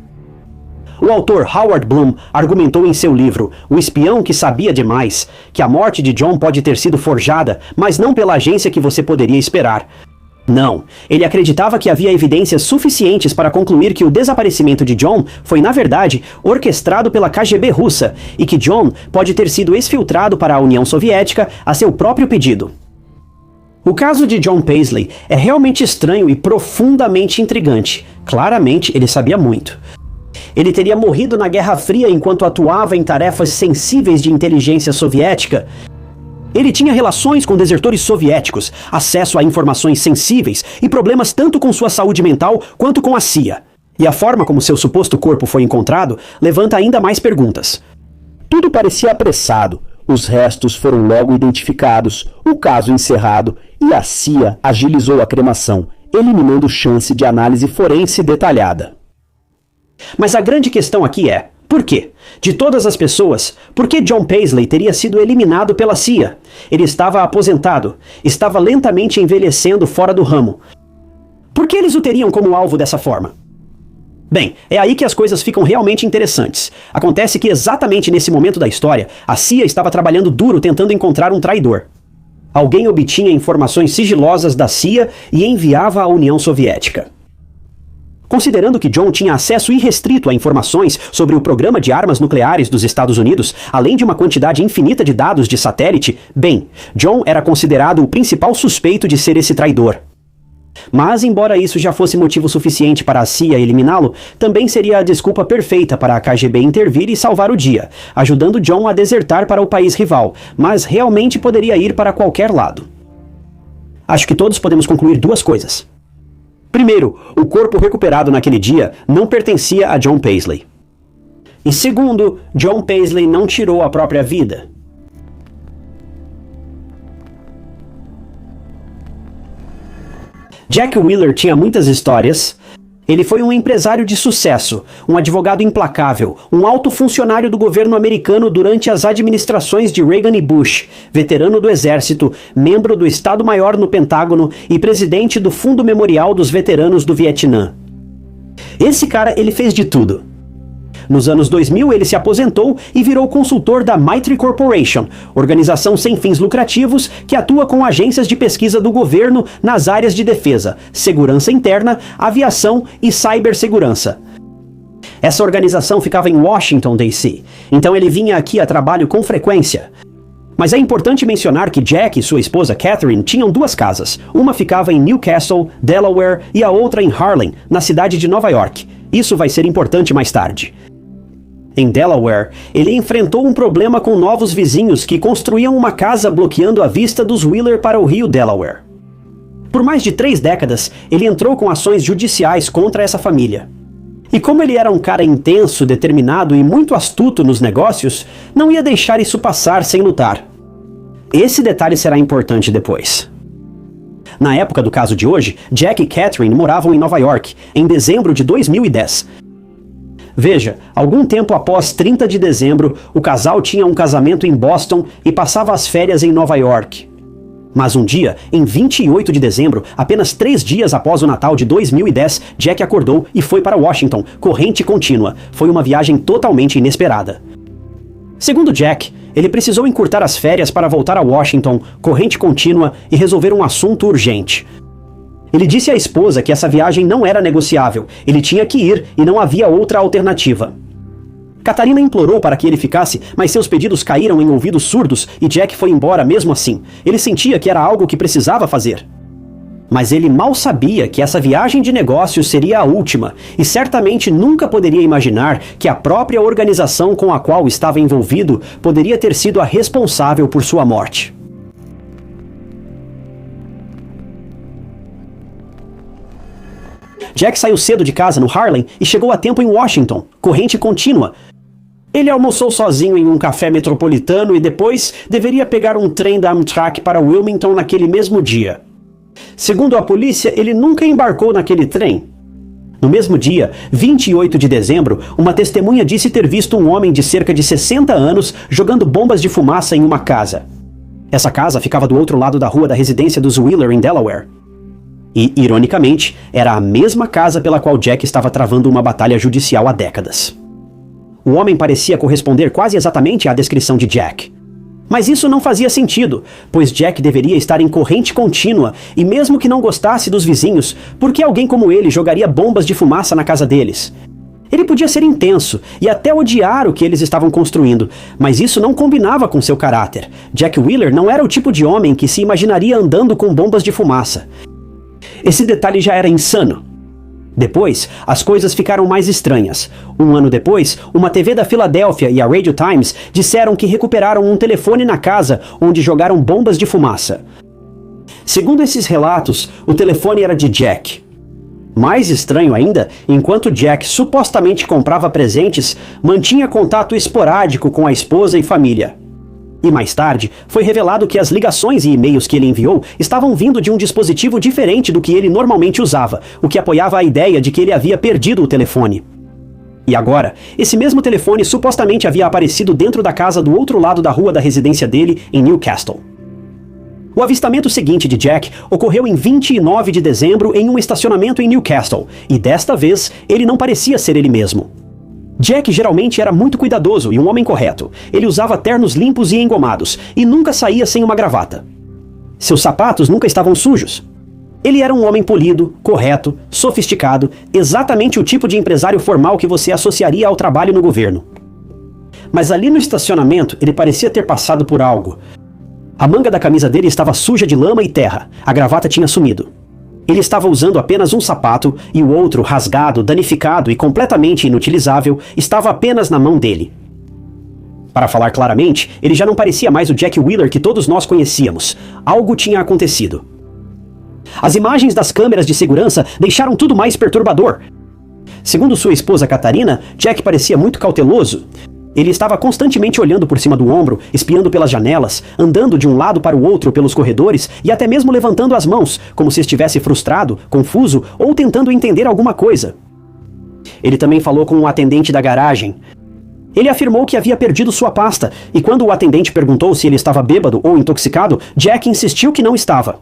O autor Howard Bloom argumentou em seu livro O Espião que Sabia Demais que a morte de John pode ter sido forjada, mas não pela agência que você poderia esperar. Não, ele acreditava que havia evidências suficientes para concluir que o desaparecimento de John foi, na verdade, orquestrado pela KGB russa e que John pode ter sido exfiltrado para a União Soviética a seu próprio pedido. O caso de John Paisley é realmente estranho e profundamente intrigante. Claramente, ele sabia muito. Ele teria morrido na Guerra Fria enquanto atuava em tarefas sensíveis de inteligência soviética. Ele tinha relações com desertores soviéticos, acesso a informações sensíveis e problemas tanto com sua saúde mental quanto com a CIA. E a forma como seu suposto corpo foi encontrado levanta ainda mais perguntas.
Tudo parecia apressado. Os restos foram logo identificados, o caso encerrado, e a CIA agilizou a cremação, eliminando chance de análise forense detalhada.
Mas a grande questão aqui é, por quê? De todas as pessoas, por que John Paisley teria sido eliminado pela CIA? Ele estava aposentado, estava lentamente envelhecendo fora do ramo. Por que eles o teriam como alvo dessa forma? Bem, é aí que as coisas ficam realmente interessantes. Acontece que exatamente nesse momento da história, a CIA estava trabalhando duro tentando encontrar um traidor. Alguém obtinha informações sigilosas da CIA e enviava à União Soviética. Considerando que John tinha acesso irrestrito a informações sobre o programa de armas nucleares dos Estados Unidos, além de uma quantidade infinita de dados de satélite, bem, John era considerado o principal suspeito de ser esse traidor. Mas, embora isso já fosse motivo suficiente para a CIA eliminá-lo, também seria a desculpa perfeita para a KGB intervir e salvar o dia, ajudando John a desertar para o país rival, mas realmente poderia ir para qualquer lado. Acho que todos podemos concluir duas coisas. Primeiro, o corpo recuperado naquele dia não pertencia a John Paisley. E segundo, John Paisley não tirou a própria vida. Jack Wheeler tinha muitas histórias. Ele foi um empresário de sucesso, um advogado implacável, um alto funcionário do governo americano durante as administrações de Reagan e Bush, veterano do Exército, membro do Estado-Maior no Pentágono e presidente do Fundo Memorial dos Veteranos do Vietnã. Esse cara, ele fez de tudo. Nos anos 2000, ele se aposentou e virou consultor da Mitre Corporation, organização sem fins lucrativos que atua com agências de pesquisa do governo nas áreas de defesa, segurança interna, aviação e cibersegurança. Essa organização ficava em Washington, D.C., então ele vinha aqui a trabalho com frequência. Mas é importante mencionar que Jack e sua esposa Catherine tinham duas casas. Uma ficava em Newcastle, Delaware, e a outra em Harlem, na cidade de Nova York. Isso vai ser importante mais tarde. Em Delaware, ele enfrentou um problema com novos vizinhos que construíam uma casa bloqueando a vista dos Wheeler para o rio Delaware. Por mais de 3 décadas, ele entrou com ações judiciais contra essa família. E como ele era um cara intenso, determinado e muito astuto nos negócios, não ia deixar isso passar sem lutar. Esse detalhe será importante depois. Na época do caso de hoje, Jack e Catherine moravam em Nova York, em dezembro de 2010. Veja, algum tempo após 30 de dezembro, o casal tinha um casamento em Boston e passava as férias em Nova York. Mas um dia, em 28 de dezembro, apenas 3 dias após o Natal de 2010, Jack acordou e foi para Washington, corrente contínua. Foi uma viagem totalmente inesperada. Segundo Jack, ele precisou encurtar as férias para voltar a Washington, corrente contínua, e resolver um assunto urgente. Ele disse à esposa que essa viagem não era negociável, ele tinha que ir e não havia outra alternativa. Catarina implorou para que ele ficasse, mas seus pedidos caíram em ouvidos surdos e Jack foi embora mesmo assim. Ele sentia que era algo que precisava fazer. Mas ele mal sabia que essa viagem de negócios seria a última, e certamente nunca poderia imaginar que a própria organização com a qual estava envolvido poderia ter sido a responsável por sua morte. Jack saiu cedo de casa no Harlem e chegou a tempo em Washington, corrente contínua. Ele almoçou sozinho em um café metropolitano e depois deveria pegar um trem da Amtrak para Wilmington naquele mesmo dia. Segundo a polícia, ele nunca embarcou naquele trem. No mesmo dia, 28 de dezembro, uma testemunha disse ter visto um homem de cerca de 60 anos jogando bombas de fumaça em uma casa. Essa casa ficava do outro lado da rua da residência dos Wheeler, em Delaware. E, ironicamente, era a mesma casa pela qual Jack estava travando uma batalha judicial há décadas. O homem parecia corresponder quase exatamente à descrição de Jack. Mas isso não fazia sentido, pois Jack deveria estar em corrente contínua, e mesmo que não gostasse dos vizinhos, por que alguém como ele jogaria bombas de fumaça na casa deles? Ele podia ser intenso e até odiar o que eles estavam construindo, mas isso não combinava com seu caráter. Jack Wheeler não era o tipo de homem que se imaginaria andando com bombas de fumaça. Esse detalhe já era insano. Depois, as coisas ficaram mais estranhas. Um ano depois, uma TV da Filadélfia e a Radio Times disseram que recuperaram um telefone na casa onde jogaram bombas de fumaça. Segundo esses relatos, o telefone era de Jack. Mais estranho ainda, enquanto Jack supostamente comprava presentes, mantinha contato esporádico com a esposa e família. E mais tarde, foi revelado que as ligações e e-mails que ele enviou estavam vindo de um dispositivo diferente do que ele normalmente usava, o que apoiava a ideia de que ele havia perdido o telefone. E agora, esse mesmo telefone supostamente havia aparecido dentro da casa do outro lado da rua da residência dele, em Newcastle. O avistamento seguinte de Jack ocorreu em 29 de dezembro em um estacionamento em Newcastle, e desta vez ele não parecia ser ele mesmo. Jack geralmente era muito cuidadoso e um homem correto. Ele usava ternos limpos e engomados, e nunca saía sem uma gravata. Seus sapatos nunca estavam sujos. Ele era um homem polido, correto, sofisticado, exatamente o tipo de empresário formal que você associaria ao trabalho no governo. Mas ali no estacionamento, ele parecia ter passado por algo. A manga da camisa dele estava suja de lama e terra. A gravata tinha sumido. Ele estava usando apenas um sapato e o outro, rasgado, danificado e completamente inutilizável, estava apenas na mão dele. Para falar claramente, ele já não parecia mais o Jack Wheeler que todos nós conhecíamos. Algo tinha acontecido. As imagens das câmeras de segurança deixaram tudo mais perturbador. Segundo sua esposa Catarina, Jack parecia muito cauteloso. Ele estava constantemente olhando por cima do ombro, espiando pelas janelas, andando de um lado para o outro pelos corredores e até mesmo levantando as mãos, como se estivesse frustrado, confuso ou tentando entender alguma coisa. Ele também falou com um atendente da garagem. Ele afirmou que havia perdido sua pasta, e quando o atendente perguntou se ele estava bêbado ou intoxicado, Jack insistiu que não estava.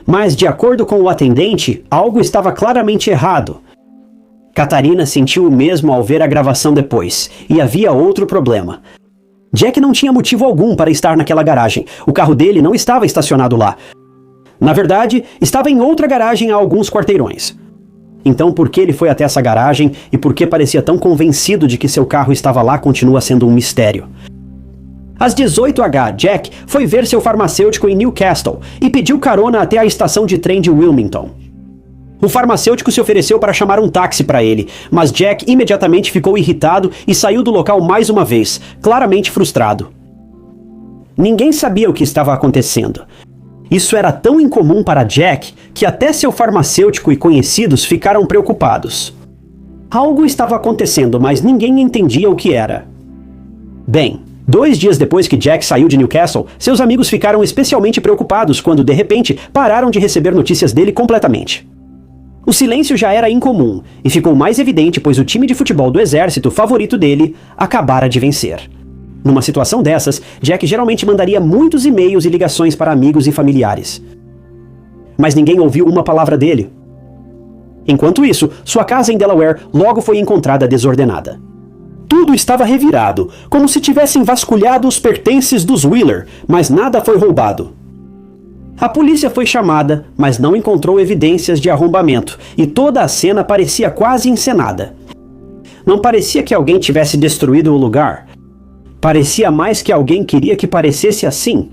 Mas, de acordo com o atendente, algo estava claramente errado. Catarina sentiu o mesmo ao ver a gravação depois, e havia outro problema. Jack não tinha motivo algum para estar naquela garagem. O carro dele não estava estacionado lá. Na verdade, estava em outra garagem a alguns quarteirões. Então, por que ele foi até essa garagem e por que parecia tão convencido de que seu carro estava lá continua sendo um mistério. Às 18h, Jack foi ver seu farmacêutico em Newcastle e pediu carona até a estação de trem de Wilmington. O farmacêutico se ofereceu para chamar um táxi para ele, mas Jack imediatamente ficou irritado e saiu do local mais uma vez, claramente frustrado. Ninguém sabia o que estava acontecendo. Isso era tão incomum para Jack que até seu farmacêutico e conhecidos ficaram preocupados. Algo estava acontecendo, mas ninguém entendia o que era. Bem, 2 dias depois que Jack saiu de Newcastle, seus amigos ficaram especialmente preocupados quando, de repente, pararam de receber notícias dele completamente. O silêncio já era incomum, e ficou mais evidente pois o time de futebol do exército favorito dele acabara de vencer. Numa situação dessas, Jack geralmente mandaria muitos e-mails e ligações para amigos e familiares. Mas ninguém ouviu uma palavra dele. Enquanto isso, sua casa em Delaware logo foi encontrada desordenada. Tudo estava revirado, como se tivessem vasculhado os pertences dos Wheeler, mas nada foi roubado. A polícia foi chamada, mas não encontrou evidências de arrombamento, e toda a cena parecia quase encenada. Não parecia que alguém tivesse destruído o lugar. Parecia mais que alguém queria que parecesse assim.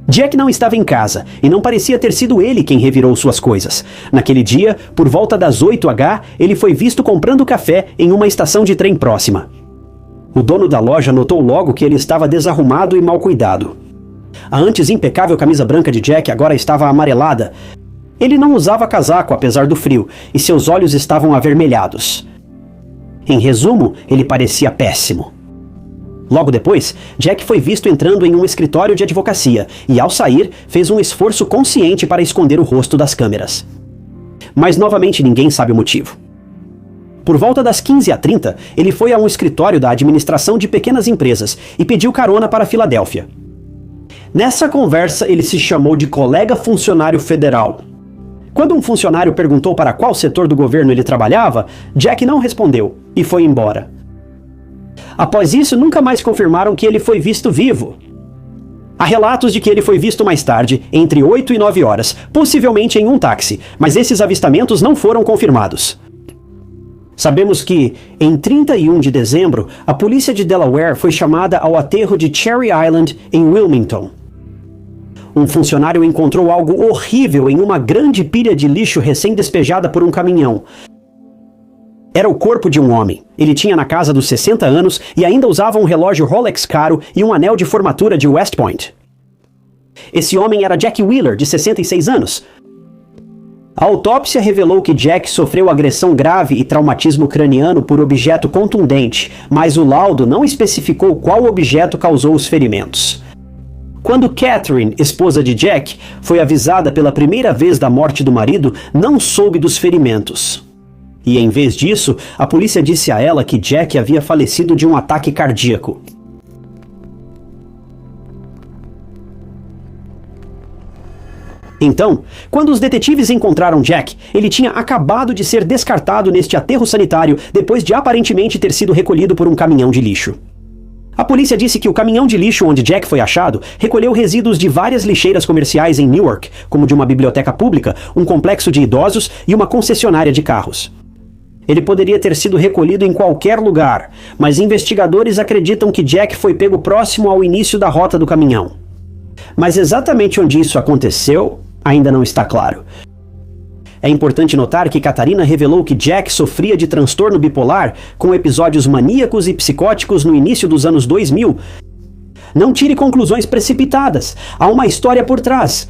Jack não estava em casa, e não parecia ter sido ele quem revirou suas coisas. Naquele dia, por volta das 8h, ele foi visto comprando café em uma estação de trem próxima. O dono da loja notou logo que ele estava desarrumado e mal cuidado. A antes impecável camisa branca de Jack agora estava amarelada. Ele não usava casaco apesar do frio, e seus olhos estavam avermelhados. Em resumo, ele parecia péssimo. Logo depois, Jack foi visto entrando em um escritório de advocacia e, ao sair, fez um esforço consciente para esconder o rosto das câmeras. Mas novamente ninguém sabe o motivo. Por volta das 15h30, ele foi a um escritório da administração de pequenas empresas e pediu carona para Filadélfia. Nessa conversa, ele se chamou de colega funcionário federal. Quando um funcionário perguntou para qual setor do governo ele trabalhava, Jack não respondeu e foi embora. Após isso, nunca mais confirmaram que ele foi visto vivo. Há relatos de que ele foi visto mais tarde, entre 8 e 9 horas, possivelmente em um táxi, mas esses avistamentos não foram confirmados. Sabemos que, em 31 de dezembro, a polícia de Delaware foi chamada ao aterro de Cherry Island, em Wilmington. Um funcionário encontrou algo horrível em uma grande pilha de lixo recém-despejada por um caminhão. Era o corpo de um homem. Ele tinha na casa dos 60 anos e ainda usava um relógio Rolex caro e um anel de formatura de West Point. Esse homem era Jack Wheeler, de 66 anos. A autópsia revelou que Jack sofreu agressão grave e traumatismo craniano por objeto contundente, mas o laudo não especificou qual objeto causou os ferimentos. Quando Catherine, esposa de Jack, foi avisada pela primeira vez da morte do marido, não soube dos ferimentos. E em vez disso, a polícia disse a ela que Jack havia falecido de um ataque cardíaco. Então, quando os detetives encontraram Jack, ele tinha acabado de ser descartado neste aterro sanitário depois de aparentemente ter sido recolhido por um caminhão de lixo. A polícia disse que o caminhão de lixo onde Jack foi achado recolheu resíduos de várias lixeiras comerciais em Newark, como de uma biblioteca pública, um complexo de idosos e uma concessionária de carros. Ele poderia ter sido recolhido em qualquer lugar, mas investigadores acreditam que Jack foi pego próximo ao início da rota do caminhão. Mas exatamente onde isso aconteceu, ainda não está claro. É importante notar que Catarina revelou que Jack sofria de transtorno bipolar com episódios maníacos e psicóticos no início dos anos 2000. Não tire conclusões precipitadas, há uma história por trás.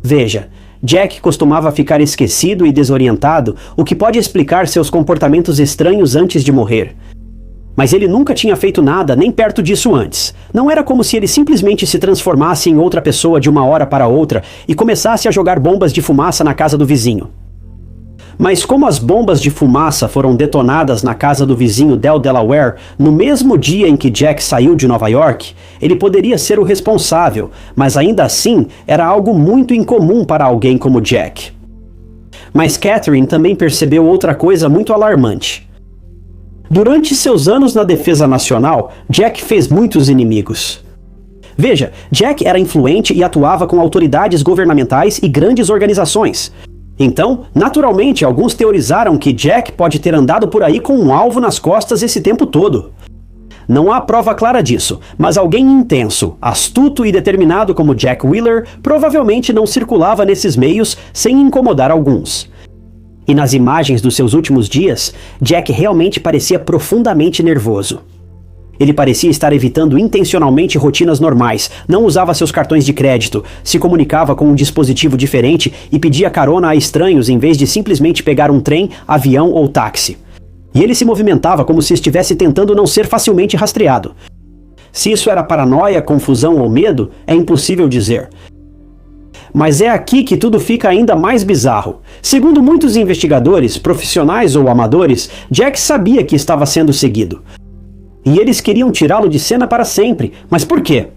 Veja, Jack costumava ficar esquecido e desorientado, o que pode explicar seus comportamentos estranhos antes de morrer. Mas ele nunca tinha feito nada nem perto disso antes. Não era como se ele simplesmente se transformasse em outra pessoa de uma hora para outra e começasse a jogar bombas de fumaça na casa do vizinho. Mas como as bombas de fumaça foram detonadas na casa do vizinho Del Delaware no mesmo dia em que Jack saiu de Nova York, ele poderia ser o responsável, mas ainda assim era algo muito incomum para alguém como Jack. Mas Catherine também percebeu outra coisa muito alarmante. Durante seus anos na defesa nacional, Jack fez muitos inimigos. Veja, Jack era influente e atuava com autoridades governamentais e grandes organizações. Então, naturalmente, alguns teorizaram que Jack pode ter andado por aí com um alvo nas costas esse tempo todo. Não há prova clara disso, mas alguém intenso, astuto e determinado como Jack Wheeler provavelmente não circulava nesses meios sem incomodar alguns. E nas imagens dos seus últimos dias, Jack realmente parecia profundamente nervoso. Ele parecia estar evitando intencionalmente rotinas normais, não usava seus cartões de crédito, se comunicava com um dispositivo diferente e pedia carona a estranhos em vez de simplesmente pegar um trem, avião ou táxi. E ele se movimentava como se estivesse tentando não ser facilmente rastreado. Se isso era paranoia, confusão ou medo, é impossível dizer. Mas é aqui que tudo fica ainda mais bizarro. Segundo muitos investigadores, profissionais ou amadores, Jack sabia que estava sendo seguido. E eles queriam tirá-lo de cena para sempre. Mas por quê?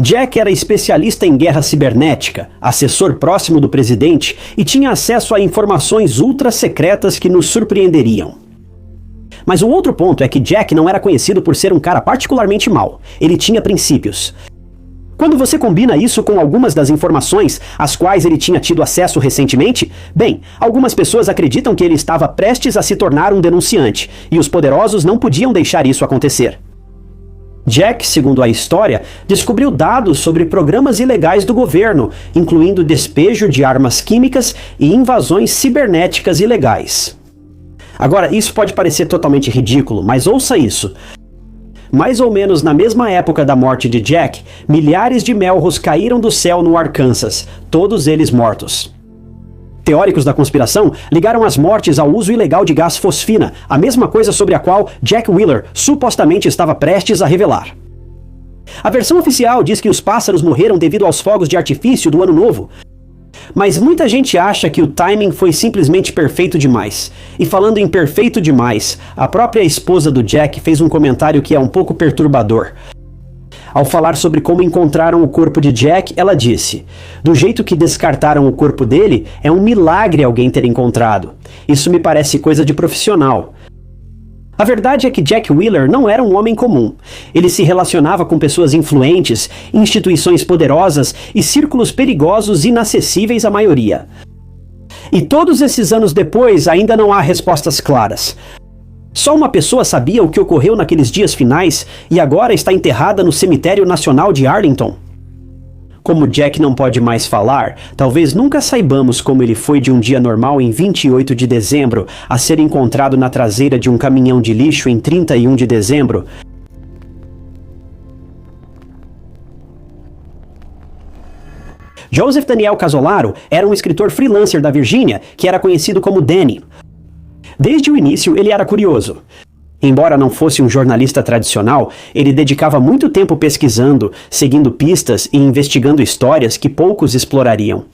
Jack era especialista em guerra cibernética, assessor próximo do presidente e tinha acesso a informações ultra secretas que nos surpreenderiam. Mas o outro ponto é que Jack não era conhecido por ser um cara particularmente mau. Ele tinha princípios. Quando você combina isso com algumas das informações às quais ele tinha tido acesso recentemente, bem, algumas pessoas acreditam que ele estava prestes a se tornar um denunciante, e os poderosos não podiam deixar isso acontecer. Jack, segundo a história, descobriu dados sobre programas ilegais do governo, incluindo despejo de armas químicas e invasões cibernéticas ilegais. Agora, isso pode parecer totalmente ridículo, mas ouça isso. Mais ou menos na mesma época da morte de Jack, milhares de Melrose caíram do céu no Arkansas, todos eles mortos. Teóricos da conspiração ligaram as mortes ao uso ilegal de gás fosfina, a mesma coisa sobre a qual Jack Wheeler supostamente estava prestes a revelar. A versão oficial diz que os pássaros morreram devido aos fogos de artifício do Ano Novo. Mas muita gente acha que o timing foi simplesmente perfeito demais. E falando em perfeito demais, a própria esposa do Jack fez um comentário que é um pouco perturbador. Ao falar sobre como encontraram o corpo de Jack, ela disse: "Do jeito que descartaram o corpo dele, é um milagre alguém ter encontrado. Isso me parece coisa de profissional." A verdade é que Jack Wheeler não era um homem comum. Ele se relacionava com pessoas influentes, instituições poderosas e círculos perigosos inacessíveis à maioria. E todos esses anos depois ainda não há respostas claras. Só uma pessoa sabia o que ocorreu naqueles dias finais e agora está enterrada no Cemitério Nacional de Arlington. Como Jack não pode mais falar, talvez nunca saibamos como ele foi de um dia normal em 28 de dezembro a ser encontrado na traseira de um caminhão de lixo em 31 de dezembro. Joseph Daniel Casolaro era um escritor freelancer da Virgínia que era conhecido como Danny. Desde o início, ele era curioso. Embora não fosse um jornalista tradicional, ele dedicava muito tempo pesquisando, seguindo pistas e investigando histórias que poucos explorariam.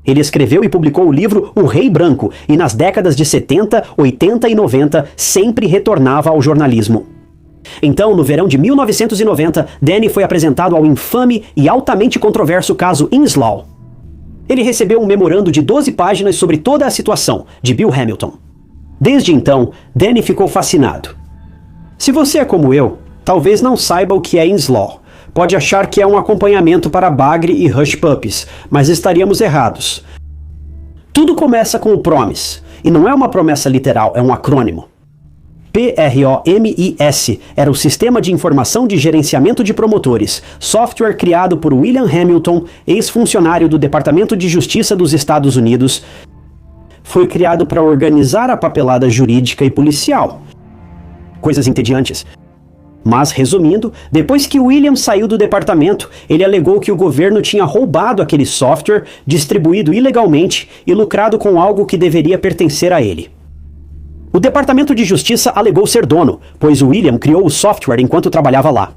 Ele escreveu e publicou o livro O Rei Branco e nas décadas de 70, 80 e 90 sempre retornava ao jornalismo. Então, no verão de 1990, Danny foi apresentado ao infame e altamente controverso caso Inslaw. Ele recebeu um memorando de 12 páginas sobre toda a situação, de Bill Hamilton. Desde então, Danny ficou fascinado. Se você é como eu, talvez não saiba o que é Inslaw. Pode achar que é um acompanhamento para bagre e hush puppies, mas estaríamos errados. Tudo começa com o PROMIS, e não é uma promessa literal, é um acrônimo. PROMIS era o Sistema de Informação de Gerenciamento de Promotores, software criado por William Hamilton, ex-funcionário do Departamento de Justiça dos Estados Unidos. Foi criado para organizar a papelada jurídica e policial. Coisas entediantes. Mas, resumindo, depois que William saiu do departamento, ele alegou que o governo tinha roubado aquele software, distribuído ilegalmente e lucrado com algo que deveria pertencer a ele. O Departamento de Justiça alegou ser dono, pois William criou o software enquanto trabalhava lá.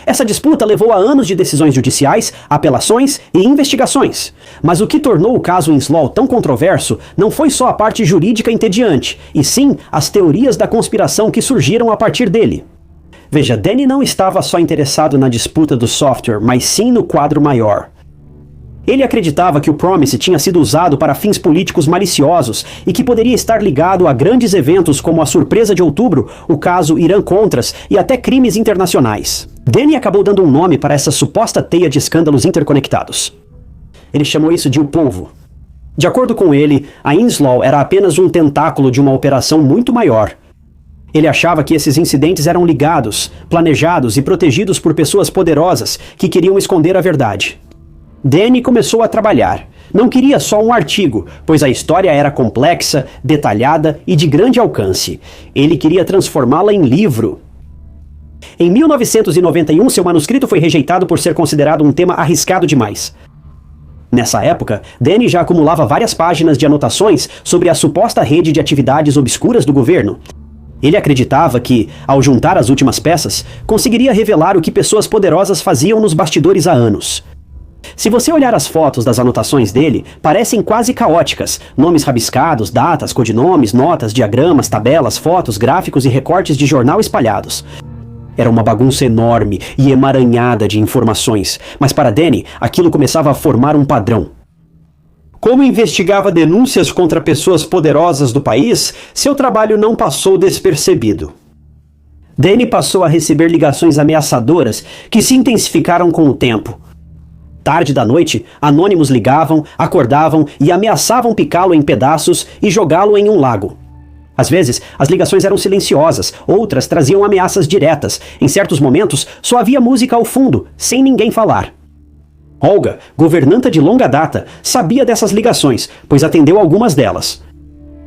Essa disputa levou a anos de decisões judiciais, apelações e investigações. Mas o que tornou o caso Inslaw tão controverso não foi só a parte jurídica entediante, e sim as teorias da conspiração que surgiram a partir dele. Veja, Danny não estava só interessado na disputa do software, mas sim no quadro maior. Ele acreditava que o PROMIS tinha sido usado para fins políticos maliciosos e que poderia estar ligado a grandes eventos como a Surpresa de Outubro, o caso Irã-Contras e até crimes internacionais. Danny acabou dando um nome para essa suposta teia de escândalos interconectados. Ele chamou isso de o polvo. De acordo com ele, a Inslaw era apenas um tentáculo de uma operação muito maior. Ele achava que esses incidentes eram ligados, planejados e protegidos por pessoas poderosas que queriam esconder a verdade. Danny começou a trabalhar. Não queria só um artigo, pois a história era complexa, detalhada e de grande alcance. Ele queria transformá-la em livro. Em 1991, seu manuscrito foi rejeitado por ser considerado um tema arriscado demais. Nessa época, Danny já acumulava várias páginas de anotações sobre a suposta rede de atividades obscuras do governo. Ele acreditava que, ao juntar as últimas peças, conseguiria revelar o que pessoas poderosas faziam nos bastidores há anos. Se você olhar as fotos das anotações dele, parecem quase caóticas. Nomes rabiscados, datas, codinomes, notas, diagramas, tabelas, fotos, gráficos e recortes de jornal espalhados. Era uma bagunça enorme e emaranhada de informações, mas para Danny, aquilo começava a formar um padrão. Como investigava denúncias contra pessoas poderosas do país, seu trabalho não passou despercebido. Danny passou a receber ligações ameaçadoras que se intensificaram com o tempo. Tarde da noite, anônimos ligavam, acordavam e ameaçavam picá-lo em pedaços e jogá-lo em um lago. Às vezes, as ligações eram silenciosas, outras traziam ameaças diretas. Em certos momentos, só havia música ao fundo, sem ninguém falar. Olga, governanta de longa data, sabia dessas ligações, pois atendeu algumas delas.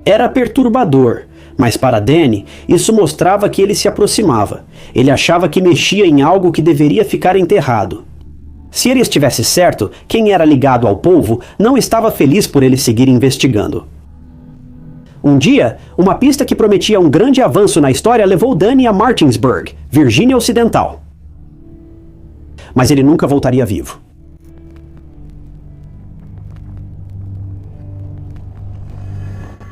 Era perturbador, mas para Danny, isso mostrava que ele se aproximava. Ele achava que mexia em algo que deveria ficar enterrado. Se ele estivesse certo, quem era ligado ao polvo não estava feliz por ele seguir investigando. Um dia, uma pista que prometia um grande avanço na história levou Danny a Martinsburg, Virgínia Ocidental. Mas ele nunca voltaria vivo.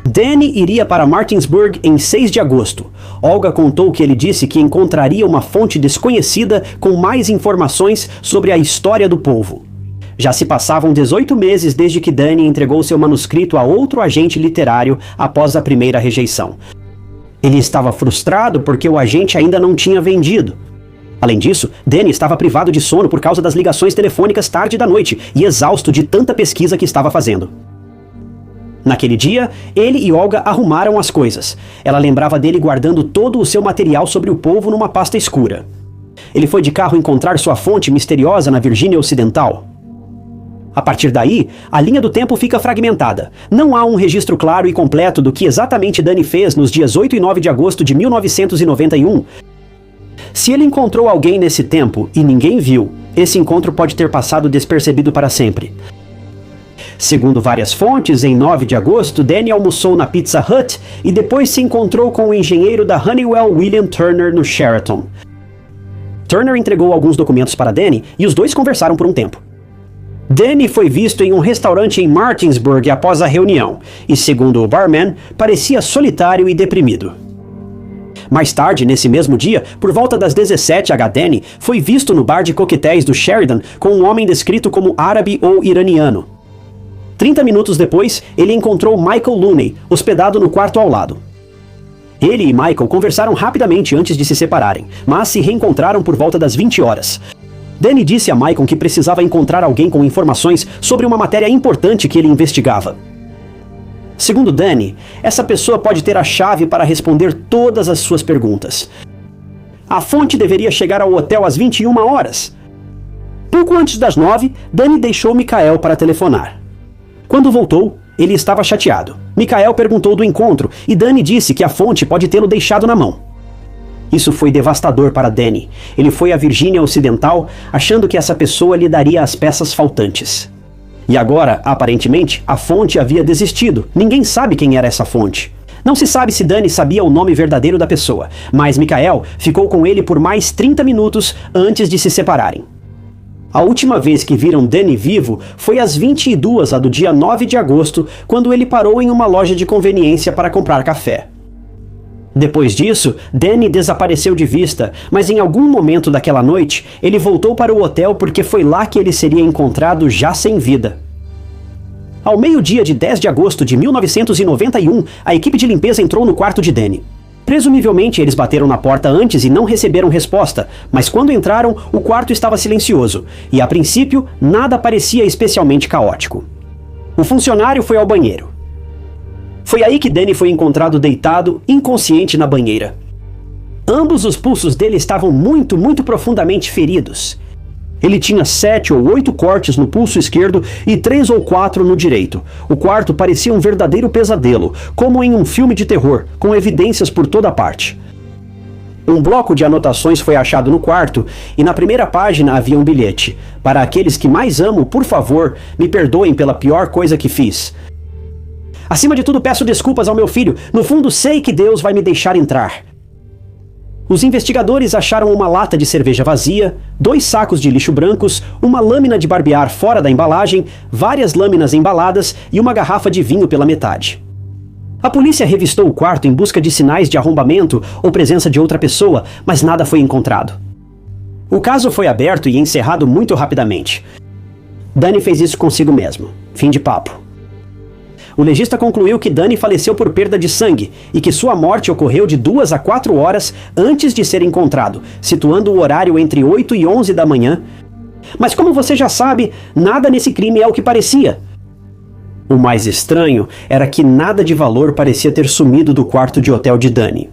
Danny iria para Martinsburg em 6 de agosto. Olga contou que ele disse que encontraria uma fonte desconhecida com mais informações sobre a história do polvo. Já se passavam 18 meses desde que Danny entregou seu manuscrito a outro agente literário após a primeira rejeição. Ele estava frustrado porque o agente ainda não tinha vendido. Além disso, Danny estava privado de sono por causa das ligações telefônicas tarde da noite e exausto de tanta pesquisa que estava fazendo. Naquele dia, ele e Olga arrumaram as coisas. Ela lembrava dele guardando todo o seu material sobre o polvo numa pasta escura. Ele foi de carro encontrar sua fonte misteriosa na Virgínia Ocidental. A partir daí, a linha do tempo fica fragmentada. Não há um registro claro e completo do que exatamente Danny fez nos dias 8 e 9 de agosto de 1991. Se ele encontrou alguém nesse tempo e ninguém viu, esse encontro pode ter passado despercebido para sempre. Segundo várias fontes, em 9 de agosto, Danny almoçou na Pizza Hut e depois se encontrou com o engenheiro da Honeywell William Turner no Sheraton. Turner entregou alguns documentos para Danny e os dois conversaram por um tempo. Danny foi visto em um restaurante em Martinsburg após a reunião e, segundo o barman, parecia solitário e deprimido. Mais tarde, nesse mesmo dia, por volta das 17h, Danny foi visto no bar de coquetéis do Sheridan com um homem descrito como árabe ou iraniano. 30 minutos depois, ele encontrou Michael Looney, hospedado no quarto ao lado. Ele e Michael conversaram rapidamente antes de se separarem, mas se reencontraram por volta das 20 horas. Danny disse a Michael que precisava encontrar alguém com informações sobre uma matéria importante que ele investigava. Segundo Danny, essa pessoa pode ter a chave para responder todas as suas perguntas. A fonte deveria chegar ao hotel às 21 horas. Pouco antes das 9, Danny deixou Michael para telefonar. Quando voltou, ele estava chateado. Michael perguntou do encontro e Danny disse que a fonte pode tê-lo deixado na mão. Isso foi devastador para Danny. Ele foi à Virgínia Ocidental achando que essa pessoa lhe daria as peças faltantes. E agora, aparentemente, a fonte havia desistido. Ninguém sabe quem era essa fonte. Não se sabe se Danny sabia o nome verdadeiro da pessoa, mas Michael ficou com ele por mais 30 minutos antes de se separarem. A última vez que viram Danny vivo foi às 22h do dia 9 de agosto, quando ele parou em uma loja de conveniência para comprar café. Depois disso, Danny desapareceu de vista, mas em algum momento daquela noite, ele voltou para o hotel porque foi lá que ele seria encontrado já sem vida. Ao meio-dia de 10 de agosto de 1991, a equipe de limpeza entrou no quarto de Danny. Presumivelmente, eles bateram na porta antes e não receberam resposta, mas quando entraram, o quarto estava silencioso, e a princípio, nada parecia especialmente caótico. O funcionário foi ao banheiro. Foi aí que Danny foi encontrado deitado, inconsciente na banheira. Ambos os pulsos dele estavam muito profundamente feridos. Ele tinha 7 ou 8 cortes no pulso esquerdo e 3 ou 4 no direito. O quarto parecia um verdadeiro pesadelo, como em um filme de terror, com evidências por toda parte. Um bloco de anotações foi achado no quarto e na primeira página havia um bilhete. Para aqueles que mais amo, por favor, me perdoem pela pior coisa que fiz. Acima de tudo, peço desculpas ao meu filho. No fundo, sei que Deus vai me deixar entrar. Os investigadores acharam uma lata de cerveja vazia, 2 sacos de lixo brancos, uma lâmina de barbear fora da embalagem, várias lâminas embaladas e uma garrafa de vinho pela metade. A polícia revistou o quarto em busca de sinais de arrombamento ou presença de outra pessoa, mas nada foi encontrado. O caso foi aberto e encerrado muito rapidamente. Danny fez isso consigo mesmo. Fim de papo. O legista concluiu que Danny faleceu por perda de sangue e que sua morte ocorreu de 2 a 4 horas antes de ser encontrado, situando o horário entre 8 e 11 da manhã. Mas como você já sabe, nada nesse crime é o que parecia. O mais estranho era que nada de valor parecia ter sumido do quarto de hotel de Danny.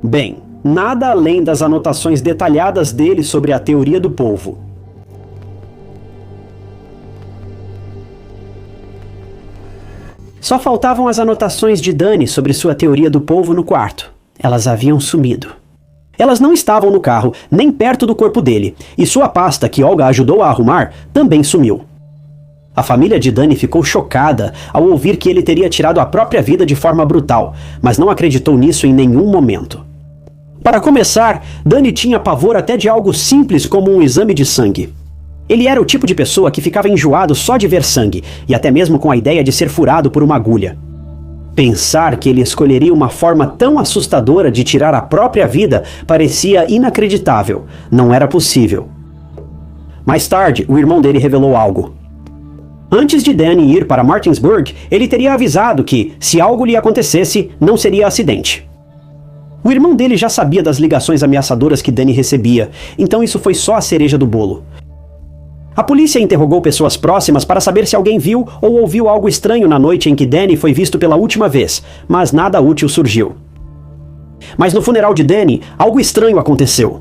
Bem, nada além das anotações detalhadas dele sobre a teoria do polvo. Só faltavam as anotações de Danny sobre sua teoria do polvo no quarto. Elas haviam sumido. Elas não estavam no carro, nem perto do corpo dele, e sua pasta, que Olga ajudou a arrumar, também sumiu. A família de Danny ficou chocada ao ouvir que ele teria tirado a própria vida de forma brutal, mas não acreditou nisso em nenhum momento. Para começar, Danny tinha pavor até de algo simples como um exame de sangue. Ele era o tipo de pessoa que ficava enjoado só de ver sangue, e até mesmo com a ideia de ser furado por uma agulha. Pensar que ele escolheria uma forma tão assustadora de tirar a própria vida parecia inacreditável. Não era possível. Mais tarde, o irmão dele revelou algo. Antes de Danny ir para Martinsburg, ele teria avisado que, se algo lhe acontecesse, não seria acidente. O irmão dele já sabia das ligações ameaçadoras que Danny recebia, então isso foi só a cereja do bolo. A polícia interrogou pessoas próximas para saber se alguém viu ou ouviu algo estranho na noite em que Danny foi visto pela última vez, mas nada útil surgiu. Mas no funeral de Danny, algo estranho aconteceu.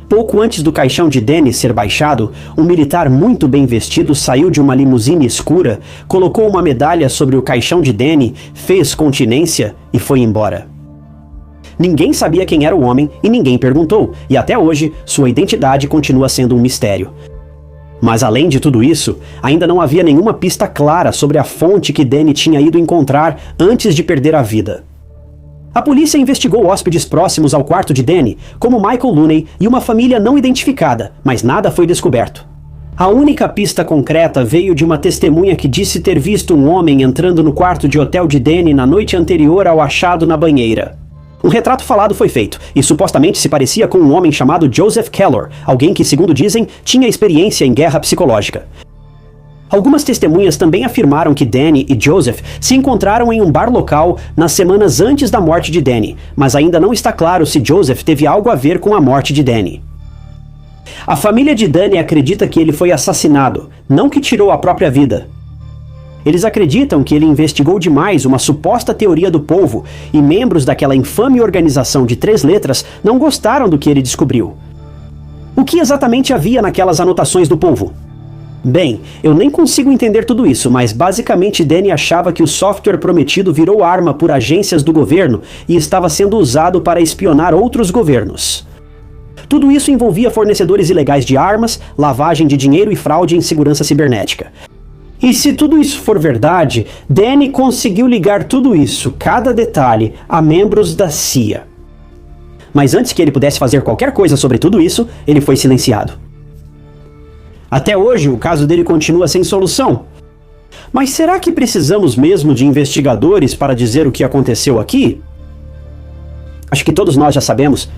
Pouco antes do caixão de Danny ser baixado, um militar muito bem vestido saiu de uma limusine escura, colocou uma medalha sobre o caixão de Danny, fez continência e foi embora. Ninguém sabia quem era o homem e ninguém perguntou, e até hoje sua identidade continua sendo um mistério. Mas além de tudo isso, ainda não havia nenhuma pista clara sobre a fonte que Danny tinha ido encontrar antes de perder a vida. A polícia investigou hóspedes próximos ao quarto de Danny, como Michael Looney e uma família não identificada, mas nada foi descoberto. A única pista concreta veio de uma testemunha que disse ter visto um homem entrando no quarto de hotel de Danny na noite anterior ao achado na banheira. Um retrato falado foi feito, e supostamente se parecia com um homem chamado Joseph Keller, alguém que, segundo dizem, tinha experiência em guerra psicológica. Algumas testemunhas também afirmaram que Danny e Joseph se encontraram em um bar local nas semanas antes da morte de Danny, mas ainda não está claro se Joseph teve algo a ver com a morte de Danny. A família de Danny acredita que ele foi assassinado, não que tirou a própria vida. Eles acreditam que ele investigou demais uma suposta teoria do polvo e membros daquela infame organização de 3 letras não gostaram do que ele descobriu. O que exatamente havia naquelas anotações do polvo? Bem, eu nem consigo entender tudo isso, mas basicamente Danny achava que o software prometido virou arma por agências do governo e estava sendo usado para espionar outros governos. Tudo isso envolvia fornecedores ilegais de armas, lavagem de dinheiro e fraude em segurança cibernética. E se tudo isso for verdade, Danny conseguiu ligar tudo isso, cada detalhe, a membros da CIA. Mas antes que ele pudesse fazer qualquer coisa sobre tudo isso, ele foi silenciado. Até hoje, o caso dele continua sem solução. Mas será que precisamos mesmo de investigadores para dizer o que aconteceu aqui? Acho que todos nós já sabemos